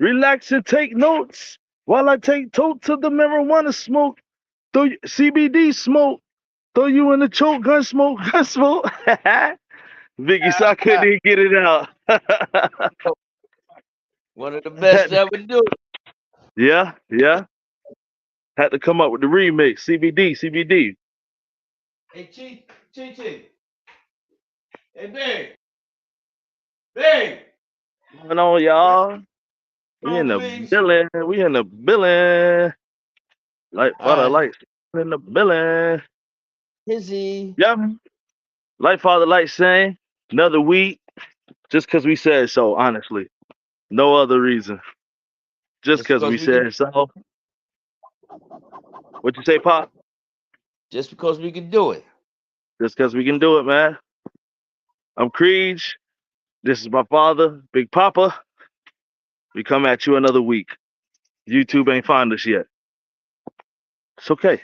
Relax and take notes while I take totes of the marijuana smoke. Throw CBD smoke. Throw you in the choke, gun smoke, gun smoke. Vicky, so I couldn't even get it out. One of the best ever do. Yeah, yeah. Had to come up with the remix. CBD, CBD. Hey, Chi. Hey, babe. What's going on, y'all? We Phone, in the please. building. We in the building. Like All father, right. like in the building. Hizzy. Yeah. Like father, like saying another week. Just because we said so. Honestly, no other reason. Just Just because we because we can, said so. What you say, Pop? just because we can do it. Just because we can do it, man. I'm Creed. This is my father, Big Papa. We come at you another week. YouTube ain't find us yet. It's okay.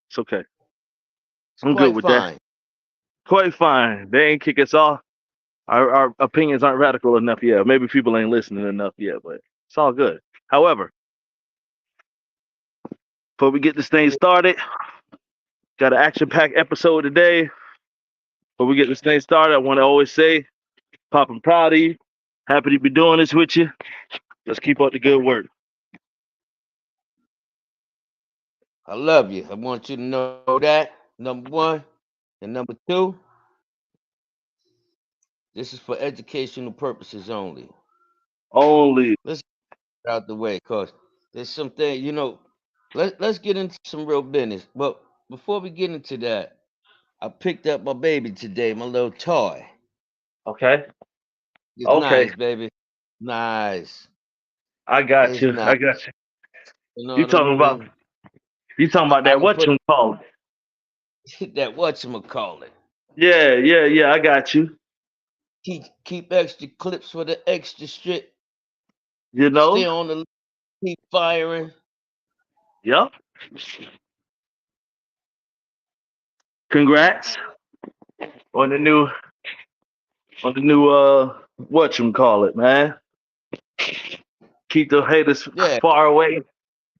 It's okay. It's I'm good quite with that. fine. Quite fine. They ain't kick us off. Our opinions aren't radical enough yet. Maybe people ain't listening enough yet, but it's all good. However, before we get this thing started, got an action-packed episode today. Before we get this thing started, I want to always say, Pop, I'm proud of you. Happy to be doing this with you. Let's keep up the good work. I love you. I want you to know that. Number one. And number two, this is for educational purposes only. Only. Let's get out the way because there's something, let's get into some real business. But before we get into that, I picked up my baby today, my little toy. Okay. It's Okay. nice, baby. Nice. I got It's you. nice. I got you. You know You what I talking about mean? you talking about I that can what put you call? that whatchamacallit. Yeah, yeah, yeah. I got you. Keep extra clips for the extra strip. You know? Stay on the keep firing. Yep. Congrats on the new what you call it, man. Keep the haters Yeah. far away.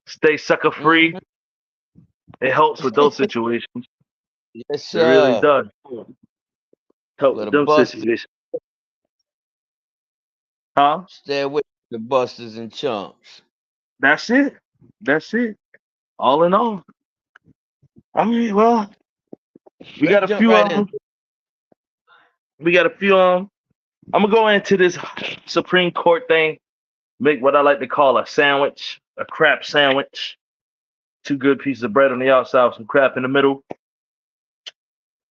Stay sucker free. Hmm. It helps with those situations. Yes, It really sir. does. Help For with the them busters, situations. Huh? stay away from the busters and chumps. That's it. That's it. All in all. I mean, well, we Let's got a jump few right of in. them. We got a few of them. I'm gonna go into this Supreme Court thing. Make what I like to call a sandwich, a crap sandwich. Two good pieces of bread on the outside, some crap in the middle.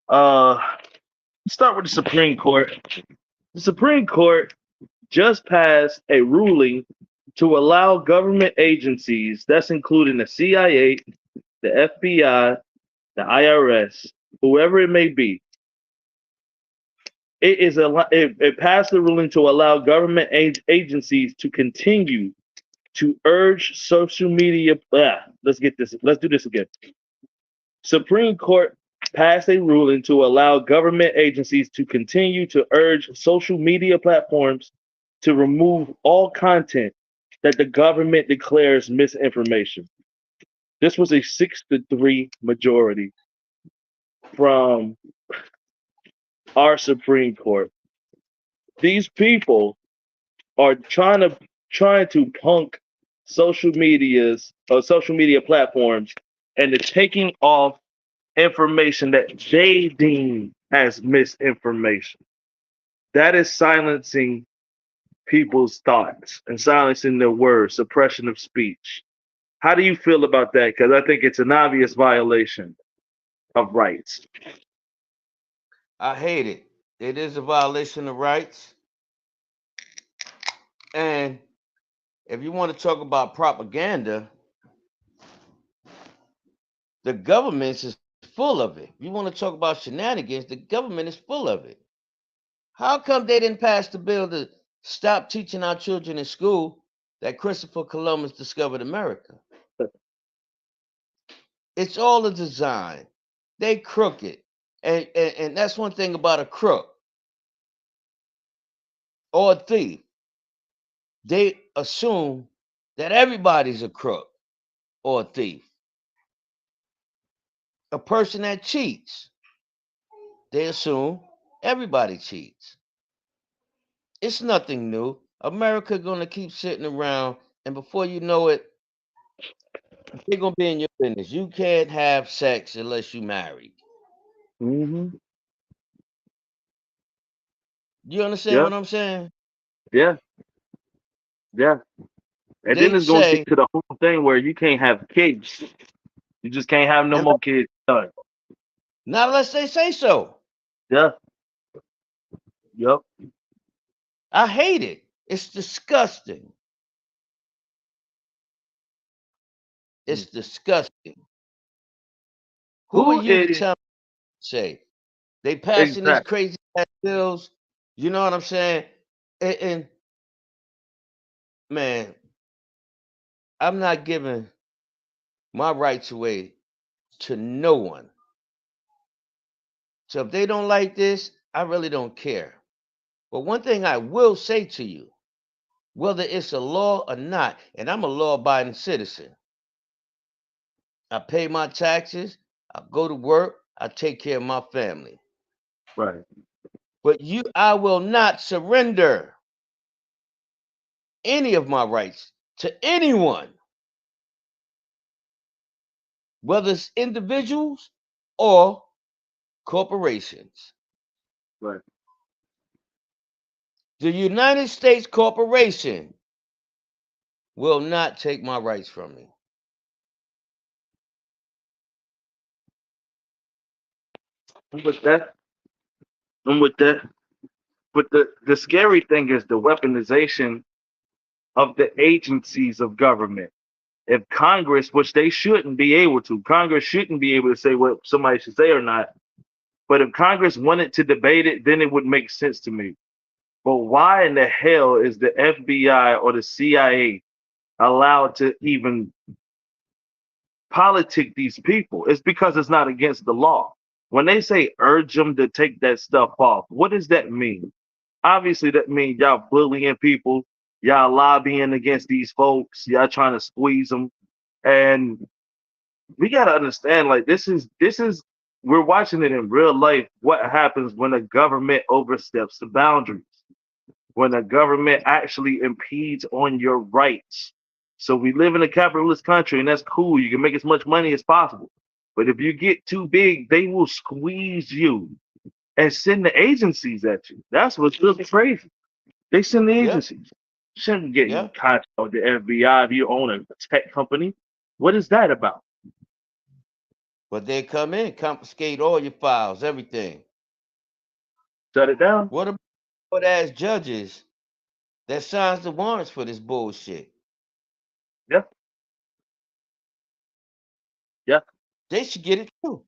Uh, start with the Supreme Court. The Supreme Court just passed a ruling to allow government agencies, that's including the CIA, the FBI, the IRS, whoever it may be, it passed the ruling to allow government agencies to continue to urge social media. Let's get this. Let's do this again. Supreme Court passed a ruling to allow government agencies to continue to urge social media platforms to remove all content that the government declares misinformation. This was a 6-3 majority from our Supreme Court. These people are trying to punk social media platforms and the taking off information that they deem as misinformation. That is silencing people's thoughts and silencing their words, suppression of speech. How do you feel about that? Because I think it's an obvious violation of rights. I hate it. It is a violation of rights. And if you want to talk about propaganda, the government is full of it. If you want to talk about shenanigans, the government is full of it. How come they didn't pass the bill to stop teaching our children in school that Christopher Columbus discovered America? It's all a design. They crooked. And that's one thing about a crook or a thief. they assume that everybody's a crook or a thief, a person that cheats. They assume everybody cheats. It's nothing new. America gonna keep sitting around, and before you know it, they're gonna be in your business. You can't have sex unless you married. Hmm. You understand Yeah, what I'm saying? yeah, yeah. And then They it's gonna get say to the whole thing where you can't have kids. You just can't have no more kids. Done. not unless they say so. Yeah. Yep. I hate it. It's disgusting. It's disgusting. Who are Who you to is tell me to say? They passing these exactly? crazy ass bills. You know what I'm saying? And man, I'm not giving my rights away to no one. So if they don't like this, I really don't care. But one thing I will say to you, whether it's a law or not, and I'm a law abiding citizen, I pay my taxes, I go to work, I take care of my family. Right. But I will not surrender any of my rights to anyone, whether it's individuals or corporations. Right. The United States Corporation will not take my rights from me. And with that, and with that, but the scary thing is the weaponization of the agencies of government. If Congress, which they shouldn't be able to, Congress shouldn't be able to say what somebody should say or not. But if Congress wanted to debate it, then it would make sense to me. But why in the hell is the FBI or the CIA allowed to even politic these people? It's because it's not against the law. When they say urge them to take that stuff off, what does that mean? Obviously, that means y'all bullying people, y'all lobbying against these folks, y'all trying to squeeze them, and we gotta understand, like this is we're watching it in real life. What happens when a government oversteps the boundaries? When a government actually impedes on your rights. So we live in a capitalist country, and that's cool. You can make as much money as possible. But if you get too big, they will squeeze you and send the agencies at you. That's what's really crazy. They send the Yep, agencies. Shouldn't get in yep. contact with the FBI if you own a tech company. What is that about? But they come in, confiscate all your files, everything. Shut it down. What about ass judges that signs the warrants for this bullshit? Yeah, yeah. They should get it too.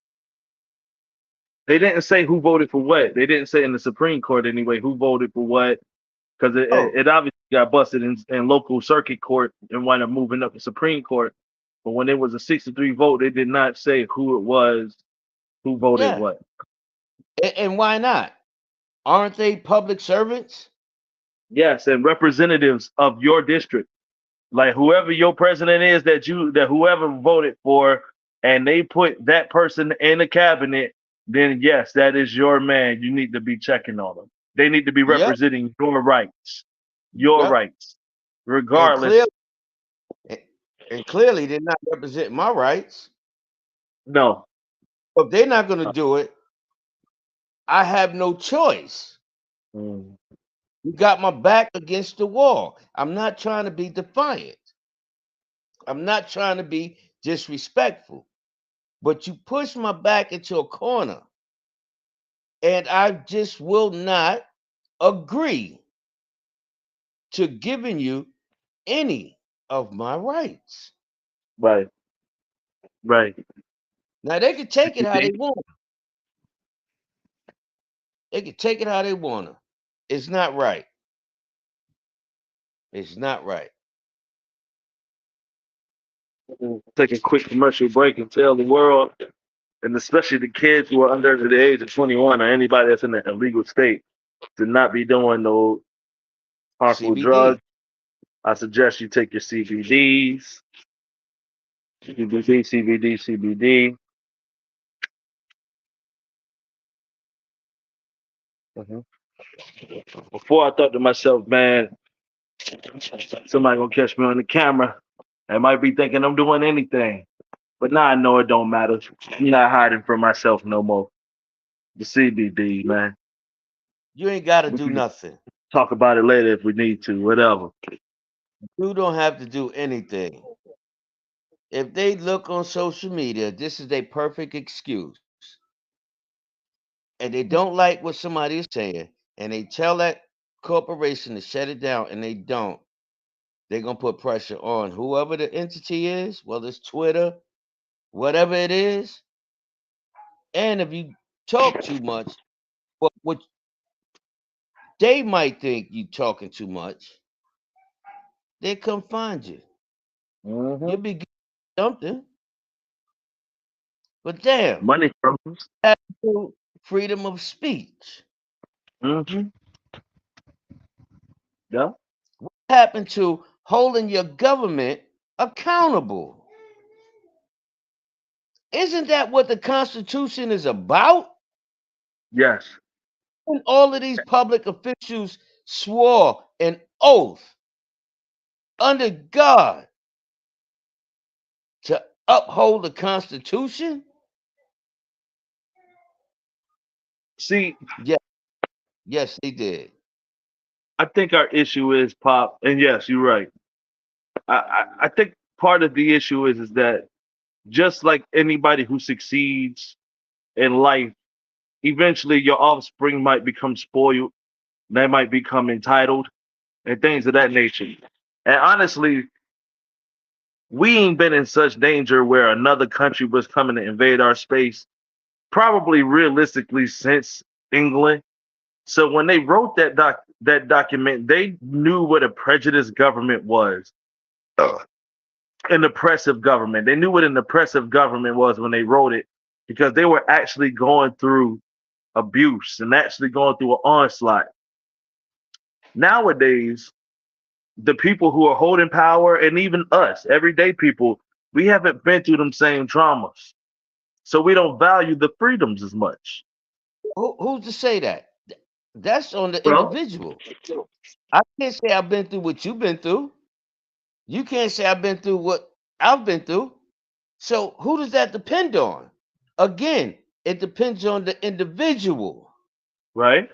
They didn't say who voted for what. They didn't say in the Supreme Court anyway who voted for what, because Oh, it obviously got busted in local circuit court and wound up moving up to Supreme Court. But when it was a 6-3 vote, they did not say who it was who voted yeah. what. And why not? Aren't they public servants? Yes, and representatives of your district, like whoever your president is that whoever voted for, and they put that person in the cabinet, then yes, that is your man. You need to be checking on them. They need to be Yep, representing your yep. rights, And regardless. clearly, and clearly, they're not representing my rights. No. If they're not going to do it, I have no choice. Mm. You got my back against the wall. I'm not trying to be defiant. I'm not trying to be disrespectful. But you push my back into a corner, and I just will not agree to giving you any of my rights. Right, right. Now they can take it You how they think? want. They can take it how they want to. It's not right. It's not right. Take a quick commercial break and tell the world, and especially the kids who are under the age of 21 or anybody that's in an illegal state, to not be doing no harmful CBD. drugs. I suggest you take your CBDs, CBD, CBD, CBD. Mhm. Before I thought to myself, man, somebody gonna catch me on the camera. I might be thinking I'm doing anything, but now I know it don't matter. I'm not hiding from myself no more. The CBD, man. You ain't got to We do can nothing. talk about it later if we need to. Whatever. You don't have to do anything. If they look on social media, this is a perfect excuse. And they don't like what somebody is saying, and they tell that corporation to shut it down, and they don't, they're going to put pressure on whoever the entity is, whether it's Twitter, whatever it is. And if you talk too much, what they might think you talking too much, they come find you. Hmm. You'll be getting something. But damn, Money from. absolute freedom of speech. Hmm. Yeah. What happened to holding your government accountable? Isn't that what the Constitution is about? Yes. And all of these public officials swore an oath under God to uphold the Constitution? See, Yes, yes, they did. I think our issue is pop, and yes, you're right. I think part of the issue is that just like anybody who succeeds in life, eventually your offspring might become spoiled, they might become entitled, and things of that nature. And honestly, we ain't been in such danger where another country was coming to invade our space, probably realistically since England. So when they wrote that document, they knew what a prejudiced government was. An oppressive government. They knew what an oppressive government was when they wrote it because they were actually going through abuse and actually going through an onslaught. Nowadays, the people who are holding power and even us, everyday people, we haven't been through them same traumas. So we don't value the freedoms as much. Who's to say that? That's on the Well, individual. I can't say I've been through what you've been through. You can't say I've been through what I've been through. So who does that depend on? Again, it depends on the individual, right?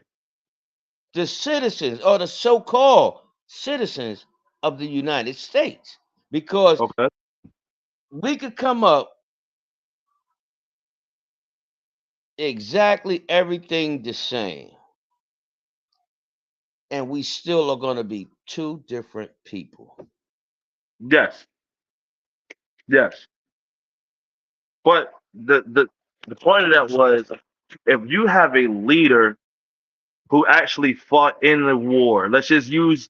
the citizens or the so-called citizens of the United States. Because Okay. we could come up exactly everything the same, and we still are going to be two different people. Yes. Yes. But the point of that was if you have a leader who actually fought in the war. Let's just use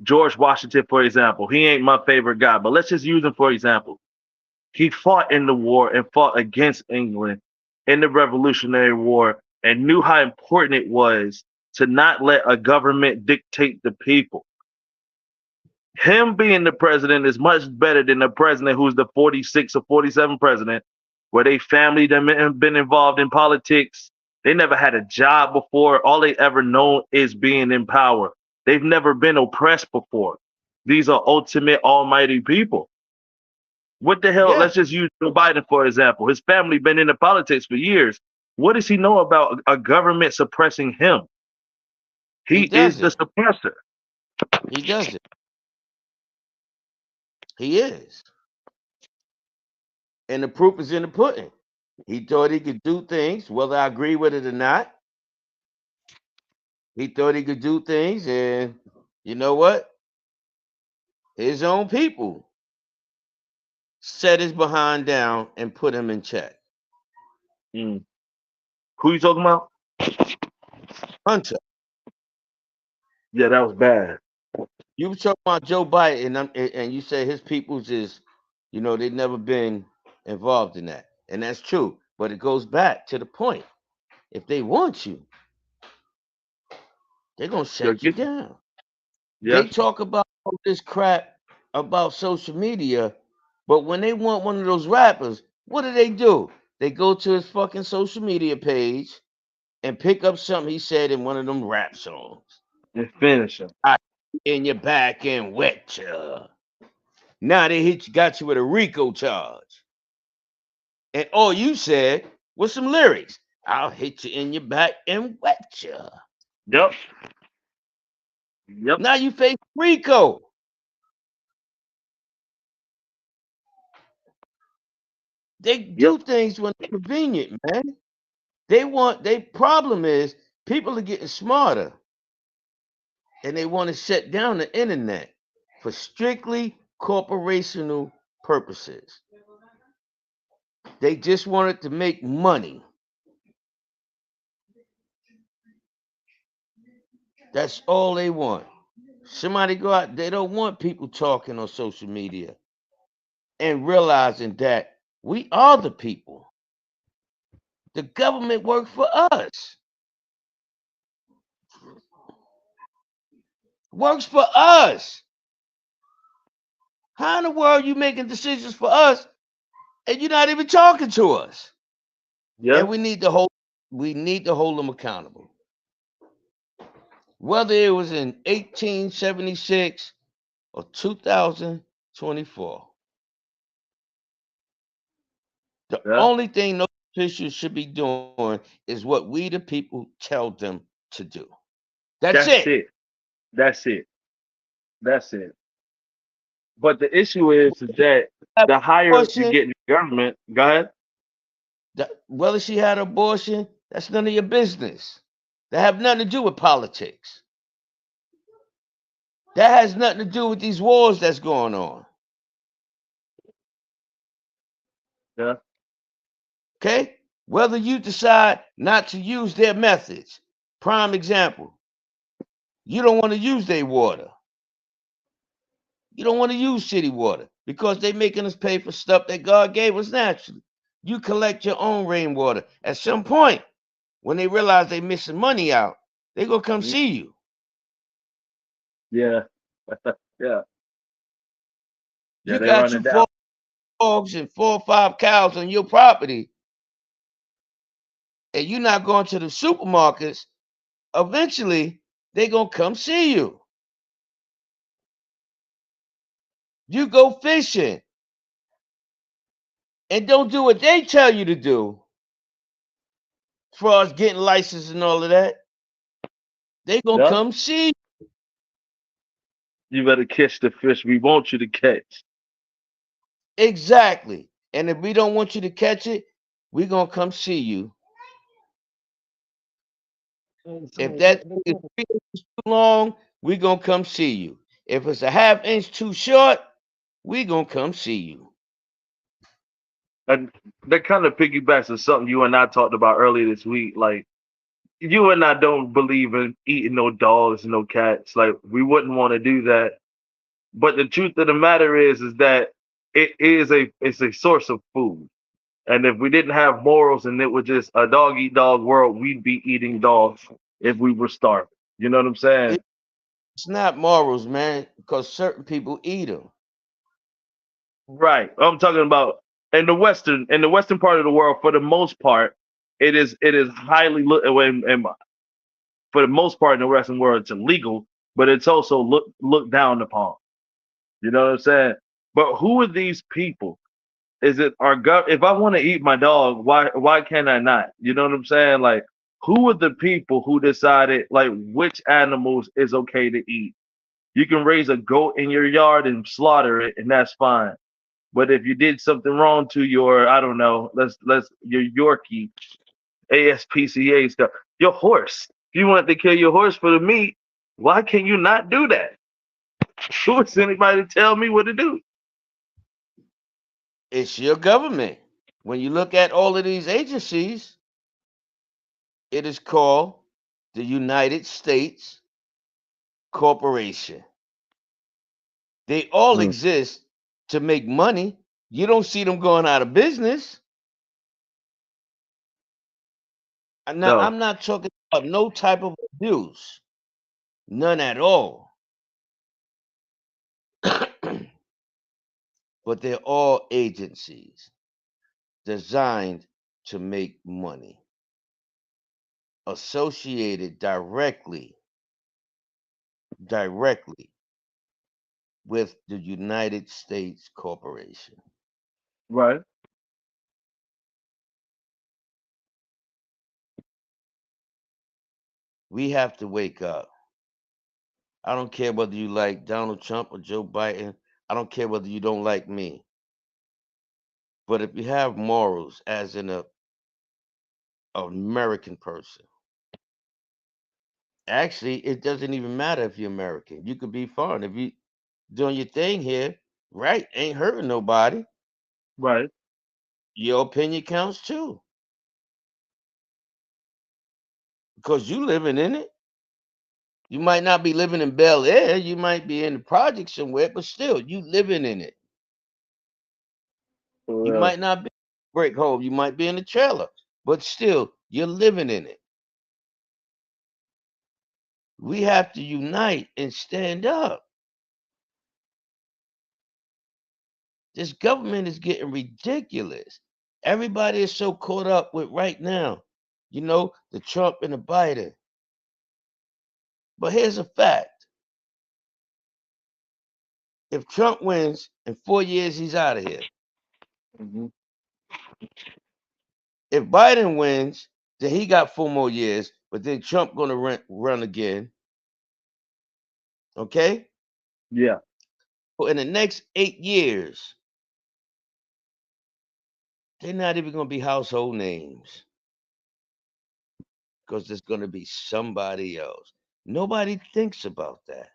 George Washington for example. He ain't my favorite guy, but let's just use him for example. He fought in the war and fought against England in the Revolutionary War and knew how important it was to not let a government dictate the people. Him being the president is much better than the president who's the 46 or 47 president, where they family them have been involved in politics. They never had a job before. All they ever known is being in power. They've never been oppressed before. These are ultimate almighty people. What the hell? Yeah, Let's just use Joe Biden for example. His family been into politics for years. What does he know about a government suppressing him? he He is the doesn't. suppressor. He doesn't. He is. And the proof is in the pudding. He thought he could do things, whether I agree with it or not. He thought he could do things, and you know what? His own people set his behind down and put him in check. Mm. Who you talking about? Hunter, Yeah, that was bad. you were talking about Joe Biden, and you say his people's is, they've never been involved in that, and that's true. But it goes back to the point: if they want you, they're gonna Yeah, shut you down. They Yes. talk about all this crap about social media, but when they want one of those rappers, what do? They go to his fucking social media page and pick up something he said in one of them rap songs. And finish him. I in your back and wet you. Now they got you with a RICO charge. And all you said was some lyrics. I'll hit you in your back and wet you. Yep. Yep. Now you face RICO. They Yep. do things when it's convenient, man. Their problem is people are getting smarter and they want to shut down the internet for strictly corporational purposes. They just wanted to make money. That's all they want. Somebody go out, they don't want people talking on social media and realizing that we are the people. The government works for us. Works for us. How in the world are you making decisions for us and you're not even talking to us? Yeah. And we need to hold them accountable. Whether it was in 1876 or 2024. The Yeah. only thing those officials should be doing is what we the people tell them to do. That's That's it. it. That's it. That's it. But the issue is that Have the higher up you abortion, get in the government, go ahead. whether she had abortion, that's none of your business. That have nothing to do with politics. That has nothing to do with these wars that's going on. Yeah. Okay? Whether you decide not to use their methods. Prime example, you don't want to use their water. You don't want to use city water because they're making us pay for stuff that God gave us naturally. You collect your own rainwater. At some point, when they realize they're missing money out, they're going to come Mhm. see you. Yeah. Yeah. Yeah. You They got run you it down. four dogs and 4 or 5 cows on your property, and you're not going to the supermarkets. Eventually, they're going to come see you. You go fishing and don't do what they tell you to do as far as getting licensed and all of that. They going to Yeah. come see you. You better catch the fish we want you to catch. Exactly. And if we don't want you to catch it, we're going to come see you. If that is 3 inches too long, we're going to come see you. If it's a half inch too short, we're going to come see you. And that kind of piggybacks to something you and I talked about earlier this week. Like, you and I don't believe in eating no dogs, no cats. Like, we wouldn't want to do that. But the truth of the matter is that it's a source of food. And if we didn't have morals and it was just a dog eat dog world, we'd be eating dogs if we were starving. You know what I'm saying? It's not morals, man, because certain people eat them. Right. I'm talking about in the western part of the world, for the most part, it is highly for the most part in the western world, it's illegal, but it's also looked down upon. You know what I'm saying? But who are these people? Is it our gut? If I want to eat my dog, why can I not? You know what I'm saying? Like, who are the people who decided like which animals is okay to eat? You can raise a goat in your yard and slaughter it, and that's fine. But if you did something wrong to your, I don't know, let's your Yorkie, ASPCA stuff, your horse. If you want to kill your horse for the meat, why can you not do that? Who is anybody to tell me what to do? It's your government. When you look at all of these agencies, it is called the United States Corporation. They all Mm, exist to make money. You don't see them going out of business. Now, no. I'm not talking about no type of abuse, none at all. but they're all agencies designed to make money, associated directly with the United States Corporation. Right. We have to wake up. I don't care whether you like Donald Trump or Joe Biden. I don't care whether you don't like me. But if you have morals, as in a American person, actually, it doesn't even matter if you're American. You could be foreign. If you doing your thing here, right, ain't hurting nobody. Right. Your opinion counts too. Because you living in it. You might not be living in Bel Air, you might be in the project somewhere, but still, you living in it. For You real. might not be in a brick home, you might be in a trailer, but still, you're living in it. We have to unite and stand up. This government is getting ridiculous. Everybody is so caught up with right now, the Trump and the Biden. But here's a fact: if Trump wins in 4 years, he's out of here. Hmm. If Biden wins, then he got 4 more years, but then Trump gonna run again. Okay? Yeah. So in the next 8 years, they're not even gonna be household names because there's gonna be somebody else. Nobody thinks about that.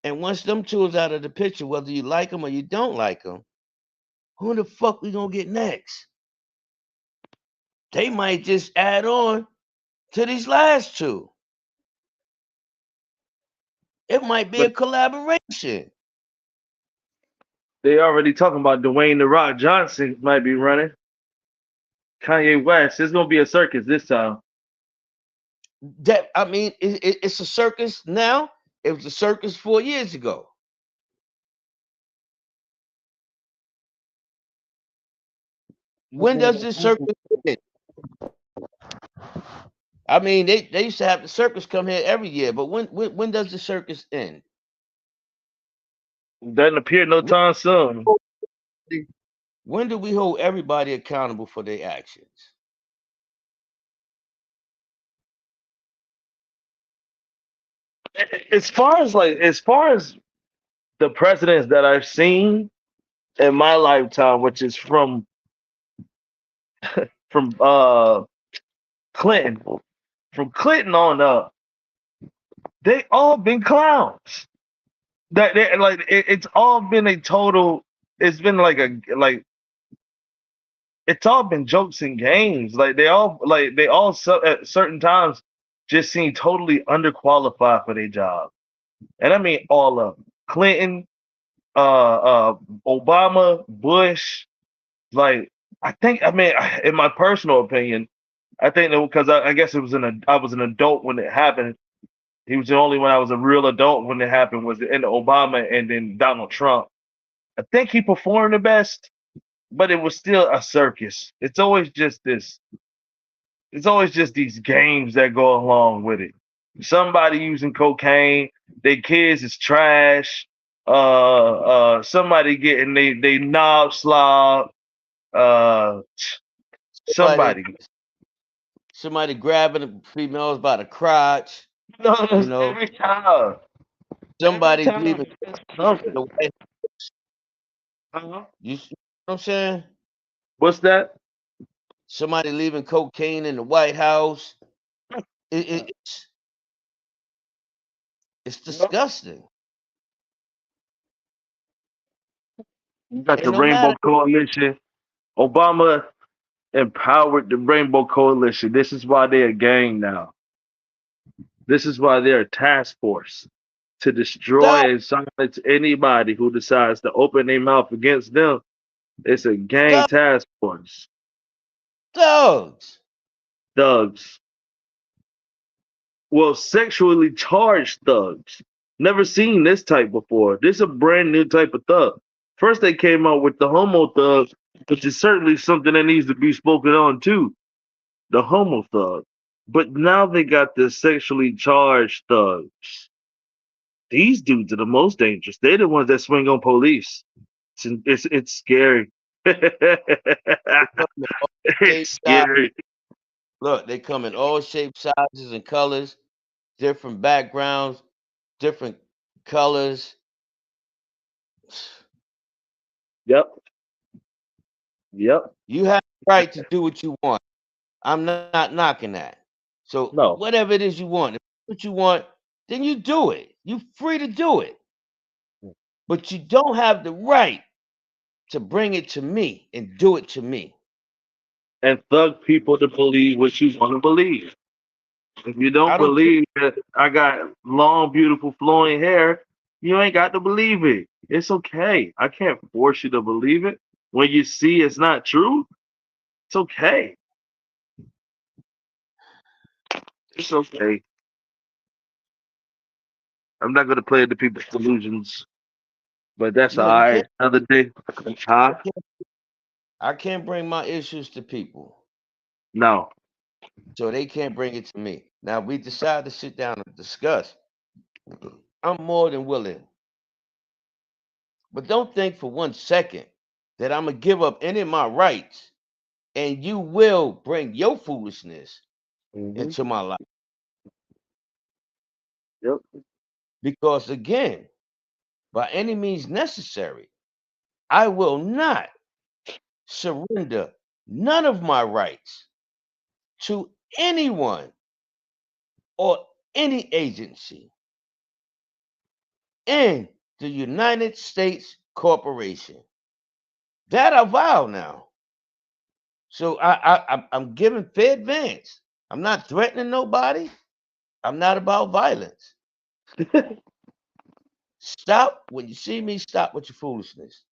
And once them two is out of the picture, whether you like them or you don't like them, who the fuck we gonna get next? They might just add on to these last two. It might be a But collaboration. they already talking about Dwayne the Rock Johnson might be running. Kanye West. It's gonna be a circus this time. That I mean, it's a circus now. It was a circus 4 years ago. When does this circus end? I mean, they used to have the circus come here every year, but when does the circus end? Doesn't appear no When, time soon. when do we hold everybody accountable for their actions? As far as the presidents that I've seen in my lifetime, which is from Clinton, from Clinton on up, they all been clowns. That they, like it's all been a total. It's been like it's all been jokes and games. Like they all at certain times just seem totally underqualified for their job, and I mean all of them. Clinton, Obama, Bush. Like I mean, in my personal opinion, I think that because I guess I was an adult when it happened. He was the only one I was a real adult when it happened was in Obama and then Donald Trump. I think he performed the best, but it was still a circus. It's always just these games that go along with it. Somebody using cocaine, their kids is trash. Somebody getting they knob slob. Uh, Somebody, somebody. somebody grabbing the females by the crotch. No, You know, every time. Every somebody time leaving it's the something. White. Uh-huh. You see what I'm saying? What's that? Somebody leaving cocaine in the White House. It's Yep. disgusting. You got And the no matter Rainbow Coalition. Obama empowered the Rainbow Coalition. This is why they're a gang now. This is why they're a task force to thug, destroy and silence anybody who decides to open their mouth against them. It's a gang thug, task force. thugs. Thugs. Well, sexually charged thugs. Never seen this type before. This is a brand new type of thug. First, they came out with the homo thug, which is certainly something that needs to be spoken on too. The homo thug. But now they got the sexually charged thugs. These dudes are the most dangerous. They're the ones that swing on police. It's scary. They come in all It's shapes, size. scary. Look, they come in all shapes, sizes, and colors, different backgrounds, different colors. Yep. Yep. You have the right to do what you want. I'm not knocking that. So No. whatever it is you want, if it's what you want, then you do it. You're free to do it. But you don't have the right to bring it to me and do it to me. And thug people to believe what you want to believe. If you I don't don't care. believe that I got long, beautiful, flowing hair, you ain't got to believe it. It's okay. I can't force you to believe it. When you see it's not true, it's okay. It's okay. I'm not gonna play into people's delusions, but that's No, all you right. can't. Another day. I Huh? can't. I can't bring my issues to people, No. so they can't bring it to me. Now we decide to sit down and discuss. I'm more than willing, but don't think for 1 second that I'm gonna give up any of my rights and you will bring your foolishness Hmm. into my life. Yep. Because again, by any means necessary, I will not surrender none of my rights to anyone or any agency in the United States Corporation. That I vow now. So I'm giving fair advance. I'm not threatening nobody. I'm not about violence. Stop when you see me. Stop with your foolishness.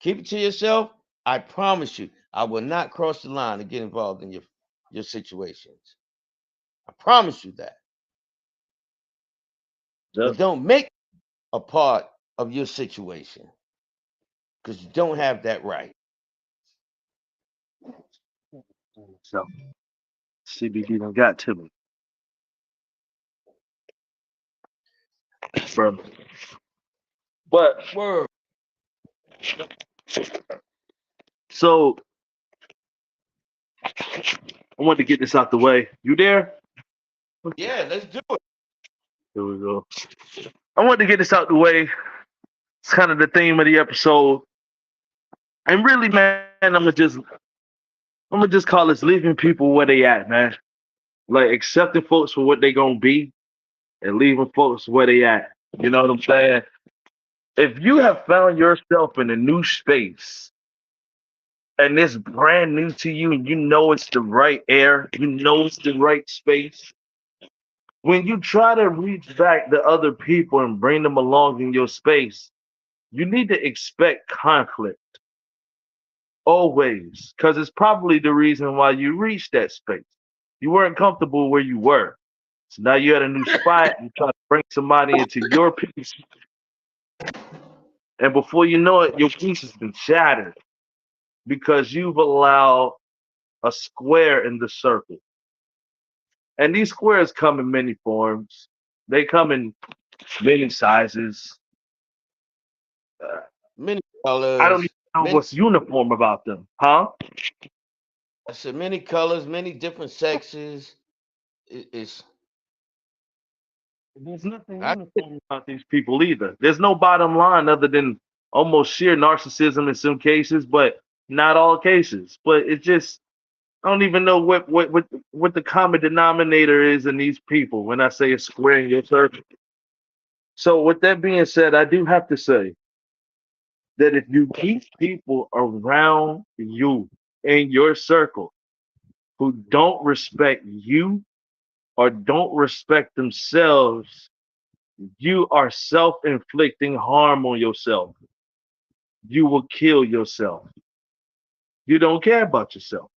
Keep it to yourself. I promise you, I will not cross the line and get involved in your situations. I promise you that. But Yep. don't make a part of your situation because you don't have that right. So CBD done got to me, bro. But Word. so I wanted to get this out the way. You there? Yeah, let's do it. Here we go. I wanted to get this out the way. It's kind of the theme of the episode. And really, man, I'm gonna just call this leaving people where they at, man. Like accepting folks for what they gonna be and leaving folks where they at. You know what I'm saying? If you have found yourself in a new space and it's brand new to you and you know it's the right air, you know it's the right space, when you try to reach back to other people and bring them along in your space, you need to expect conflict always, because it's probably the reason why you reached that space. You weren't comfortable where you were. So now you're at a new spot, you try to bring somebody into your piece, and before you know it, your piece has been shattered because you've allowed a square in the circle. And these squares come in many forms. They come in many sizes. Uh, Many I don't even colors, know many what's uniform about them, huh? I said many colors, many different sexes. It's There's nothing I uniform about these people either. There's no bottom line other than almost sheer narcissism in some cases, but not all cases. But it just I don't even know what the common denominator is in these people when I say a square in your circle. So with that being said, I do have to say that if you keep people around you in your circle who don't respect you or don't respect themselves, you are self-inflicting harm on yourself. You will kill yourself. You don't care about yourself.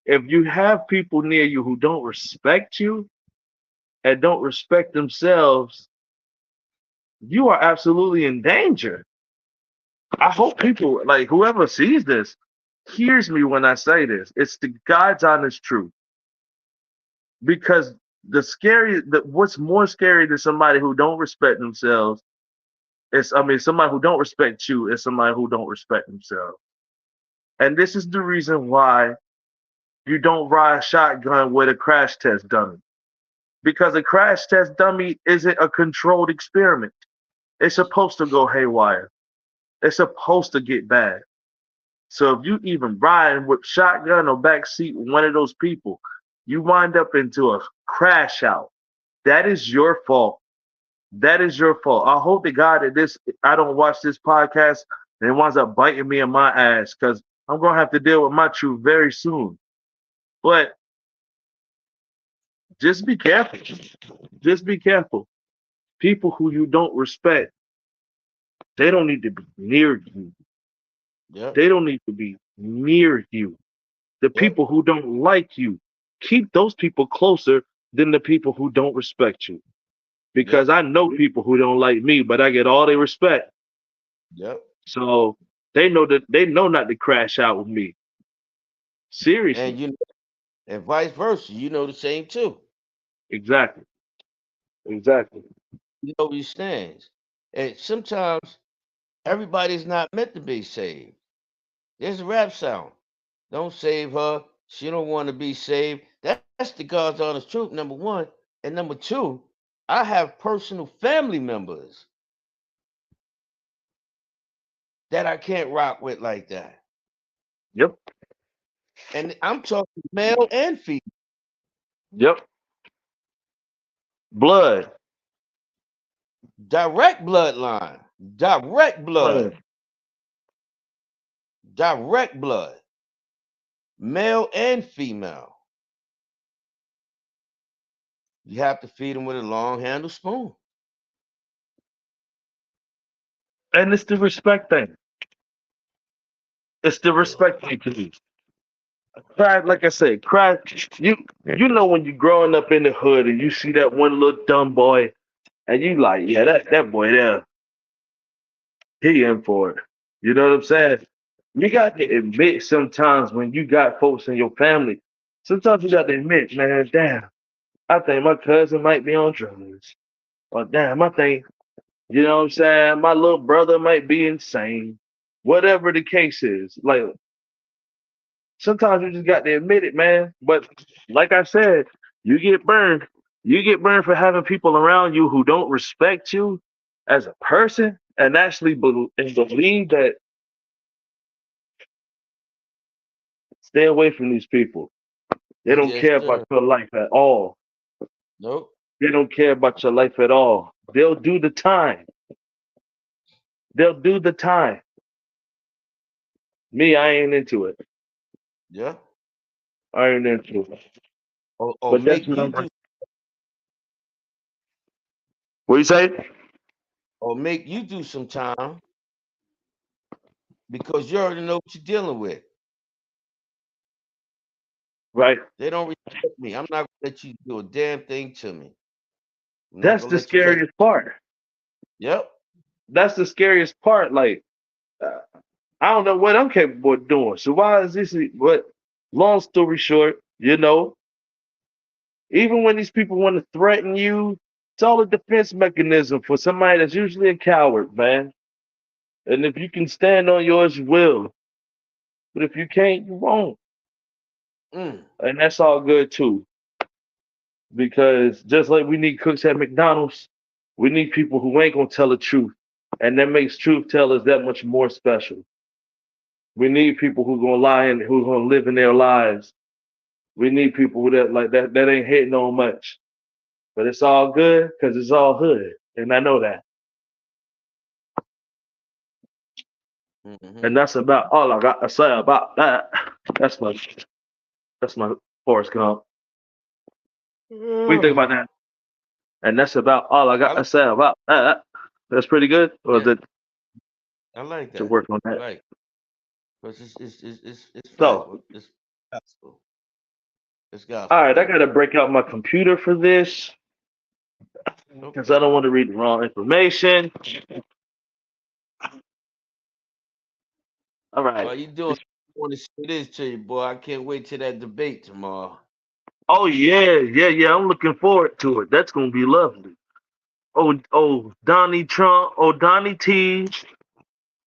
If you have people near you who don't respect you and don't respect themselves, you are absolutely in danger. I hope people like whoever sees this hears me when I say this. It's the God's honest truth. Because what's more scary than somebody who don't respect themselves is, I mean, somebody who don't respect you is somebody who don't respect themselves. And this is the reason why you don't ride shotgun with a crash test dummy. Because a crash test dummy isn't a controlled experiment. It's supposed to go haywire. It's supposed to get bad. So if you even riding with shotgun or backseat with one of those people, you wind up into a crash out. That is your fault. That is your fault. I hope to God that this I don't watch this podcast and it winds up biting me in my ass because I'm gonna have to deal with my truth very soon. But just be careful. Just be careful. People who you don't respect, they don't need to be near you. Yep. They don't need to be near you. The Yep. people who don't like you, keep those people closer than the people who don't respect you. Because Yep. I know people who don't like me, but I get all their respect. Yep. So they know not to crash out with me. Seriously. And and vice versa. You know the same too. Exactly. Exactly. You know these things. And sometimes everybody's not meant to be saved. There's a rap sound. Don't save her. She don't want to be saved. That's the God's honest truth, number one. And number two, I have personal family members that I can't rock with like that. Yep. And I'm talking male and female. Yep. Blood. Direct bloodline. Direct blood. Blood. Direct blood. Male and female. You have to feed them with a long handle spoon. And it's the respect thing. It's the Ugh. respect thing to me. Cry, like I said, cry. You know when you growing up in the hood and you see that one little dumb boy and you like, yeah, that boy there, he in for it. You know what I'm saying? You got to admit sometimes when you got folks in your family, sometimes you got to admit, man, damn, I think my cousin might be on drugs. Or damn, I think, you know what I'm saying, my little brother might be insane. Whatever the case is. Like sometimes you just got to admit it, man. But like I said, you get burned. You get burned for having people around you who don't respect you as a person and actually believe that. Stay away from these people. They don't Yes, care about sir. your life at all. Nope. They don't care about your life at all. They'll do the time. They'll do the time. Me, I ain't into it. Yeah. I ain't into it. Or But that's make what you I'm. do What you say? or make you do some time because you already know what you're dealing with. Right. They don't respect me. I'm not gonna let you do a damn thing to me. I'm not That's gonna the let you touch. scariest part. Yep. That's the scariest part. Like, uh, I don't know what I'm capable of doing. So why is this? But long story short, even when these people want to threaten you, it's all a defense mechanism for somebody that's usually a coward, man. And if you can stand on yours, you will. But if you can't, you won't. Mm. And that's all good too. Because just like we need cooks at McDonald's, we need people who ain't gonna tell the truth. And that makes truth tellers that much more special. We need people who gonna lie and who gonna live in their lives. We need people who that ain't hitting on much. But it's all good because it's all hood. And I know that. And Hmm. that's about all I got to say about that. That's my that's my Forrest Gump. What do you think about that? And that's about all I got I to like say about that. That's pretty good. Or is yeah, it I like to that. work on I that? like because it's fact. So, It's gospel. It's all gospel, right, I baby. got to break out my computer for this because I Okay. don't want to read the wrong information. All right. While you doing, I want to say this to you, boy. I can't wait till that debate tomorrow. Oh yeah, yeah, yeah. I'm looking forward to it. That's gonna be lovely. Donnie Trump, Donnie T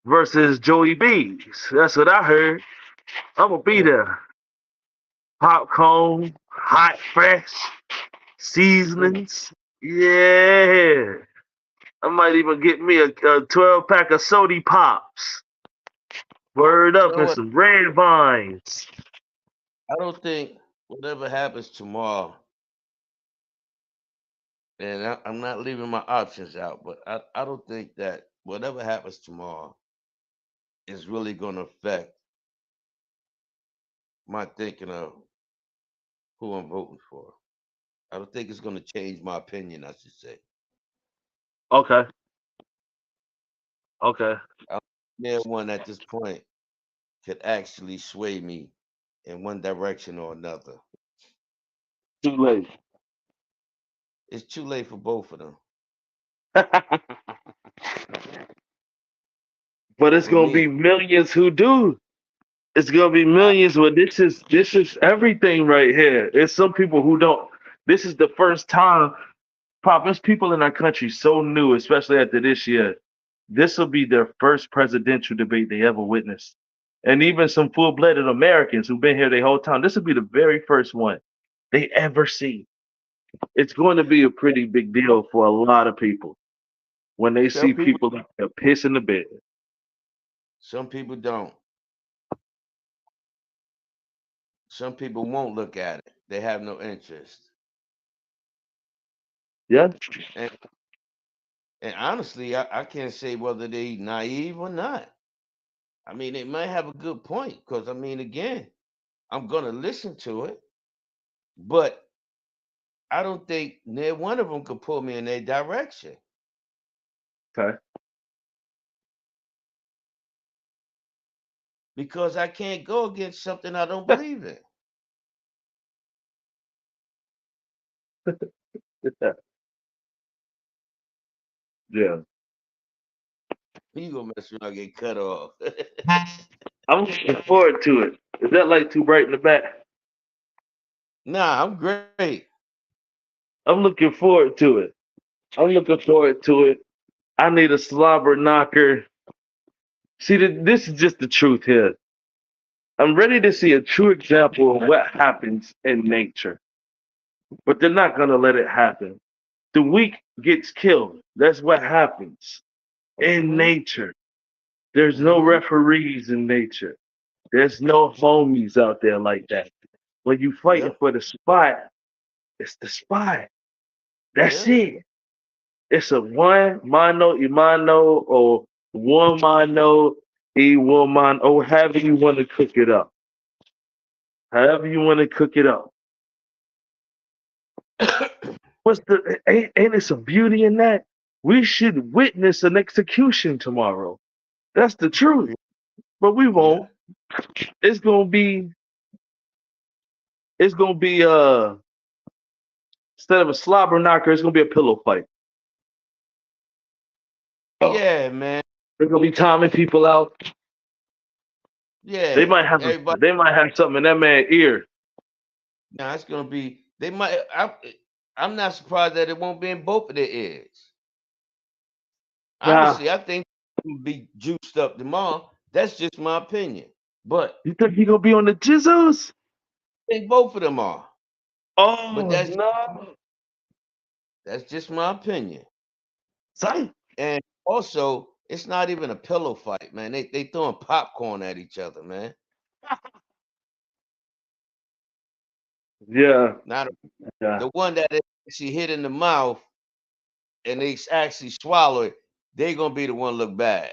versus Joey B's. That's what I heard. I'm gonna be Yeah. there. Popcorn, hot, fresh, seasonings. Yeah. I might even get me a 12 pack of sody pops. Word You up know and what? some red vines. I don't think whatever happens tomorrow, and I'm not leaving my options out, but I don't think that whatever happens tomorrow is really going to affect my thinking of who I'm voting for. I don't think it's going to change my opinion, I should say. Okay, okay. I'm the one at this point could actually sway me in one direction or another. Too late. It's too late for both of them. But it's For gonna be me, millions who do. It's gonna be I, millions. But this is everything right here. It's some people who don't. This is the first time. Pop, there's people in our country so new, especially after this year. This will be their first presidential debate they ever witnessed. And even some full-blooded Americans who've been here the whole time, this will be the very first one they ever see. It's going to be a pretty big deal for a lot of people when they some see people, people like that piss in the bed. some people don't. Some people won't look at it. They have no interest. Yeah, And and honestly, I can't say whether they naive or not. I mean, they might have a good point because I mean, again, I'm gonna listen to it, but I don't think neither one of them could pull me in their direction okay. because I can't go against something I don't believe in. Yeah. You gonna mess around and get cut off? I'm looking forward to it. Is that light too bright in the back? Nah, I'm great. I'm looking forward to it. I'm looking forward to it. I need a slobber knocker. See, this is just the truth here. I'm ready to see a true example of what happens in nature, but they're not going to let it happen. The weak gets killed. That's what happens in Hmm. nature. There's no Hmm. referees in nature. There's no homies out there like that. When you fighting Yep. for the spot, it's the spot. That's Yeah. it. It's a one mano imano or one mano e woman or however you want to cook it up. However you want to cook it up. What's the ain't it some beauty in that? We should witness an execution tomorrow. That's the truth. But we Yeah. won't. It's gonna be it's gonna be instead of a slobber knocker, it's gonna be a pillow fight. Oh, Yeah, man. they're gonna be timing people out. They Yeah. might have Everybody. they might have something in that man's ear. Now it's gonna be. They might. I'm not surprised that it won't be in both of their ears. Nah, Honestly, I think it'll be juiced up tomorrow. That's just my opinion. But you think he gonna be on the jizzles? I think both of them are. But Oh that's no. that's just my opinion. Son. And also, it's not even a pillow fight, man. They throwing popcorn at each other, man. Yeah, Not yeah. the one that she hit in the mouth and they actually swallow it. They gonna be the one look bad.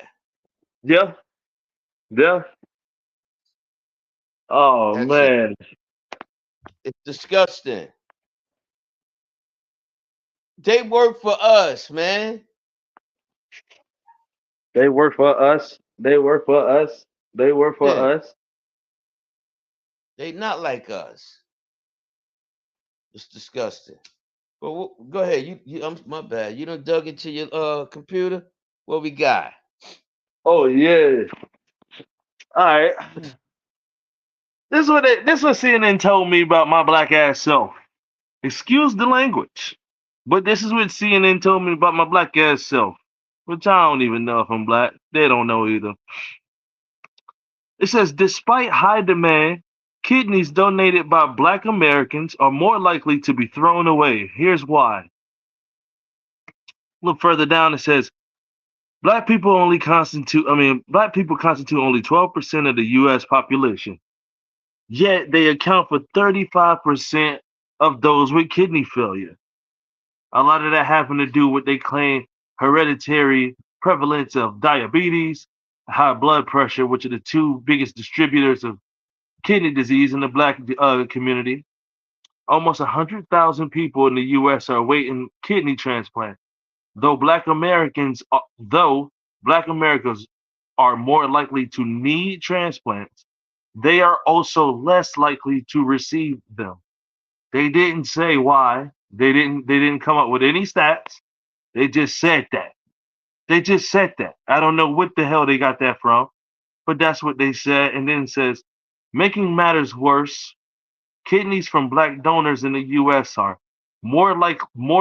Yeah, yeah. Oh That's it. man. It's disgusting. They work for us, man. They work for us. They work for us. They work for Yeah, us. they not like us. It's disgusting. But go ahead. I'm my bad. You done dug into your computer. What we got? Oh yeah. All right. This what CNN told me about my black ass self. Excuse the language, but this is what CNN told me about my black ass self, which I don't even know if I'm black. They don't know either. It says, despite high demand, kidneys donated by black Americans are more likely to be thrown away. Here's why. Look further down, it says, black people constitute only 12% of the US population. Yet they account for 35% of those with kidney failure. A lot of that having to do with they claim hereditary prevalence of diabetes, high blood pressure, which are the two biggest distributors of kidney disease in the black community. Almost 100,000 people in the U.S. are awaiting kidney transplant. Though Black Americans are more likely to need transplants, they are also less likely to receive them. They didn't say why. They didn't come up with any stats. They just said that. They just said that. I don't know what the hell they got that from, but that's what they said. And then it says, making matters worse, kidneys from black donors in the US are more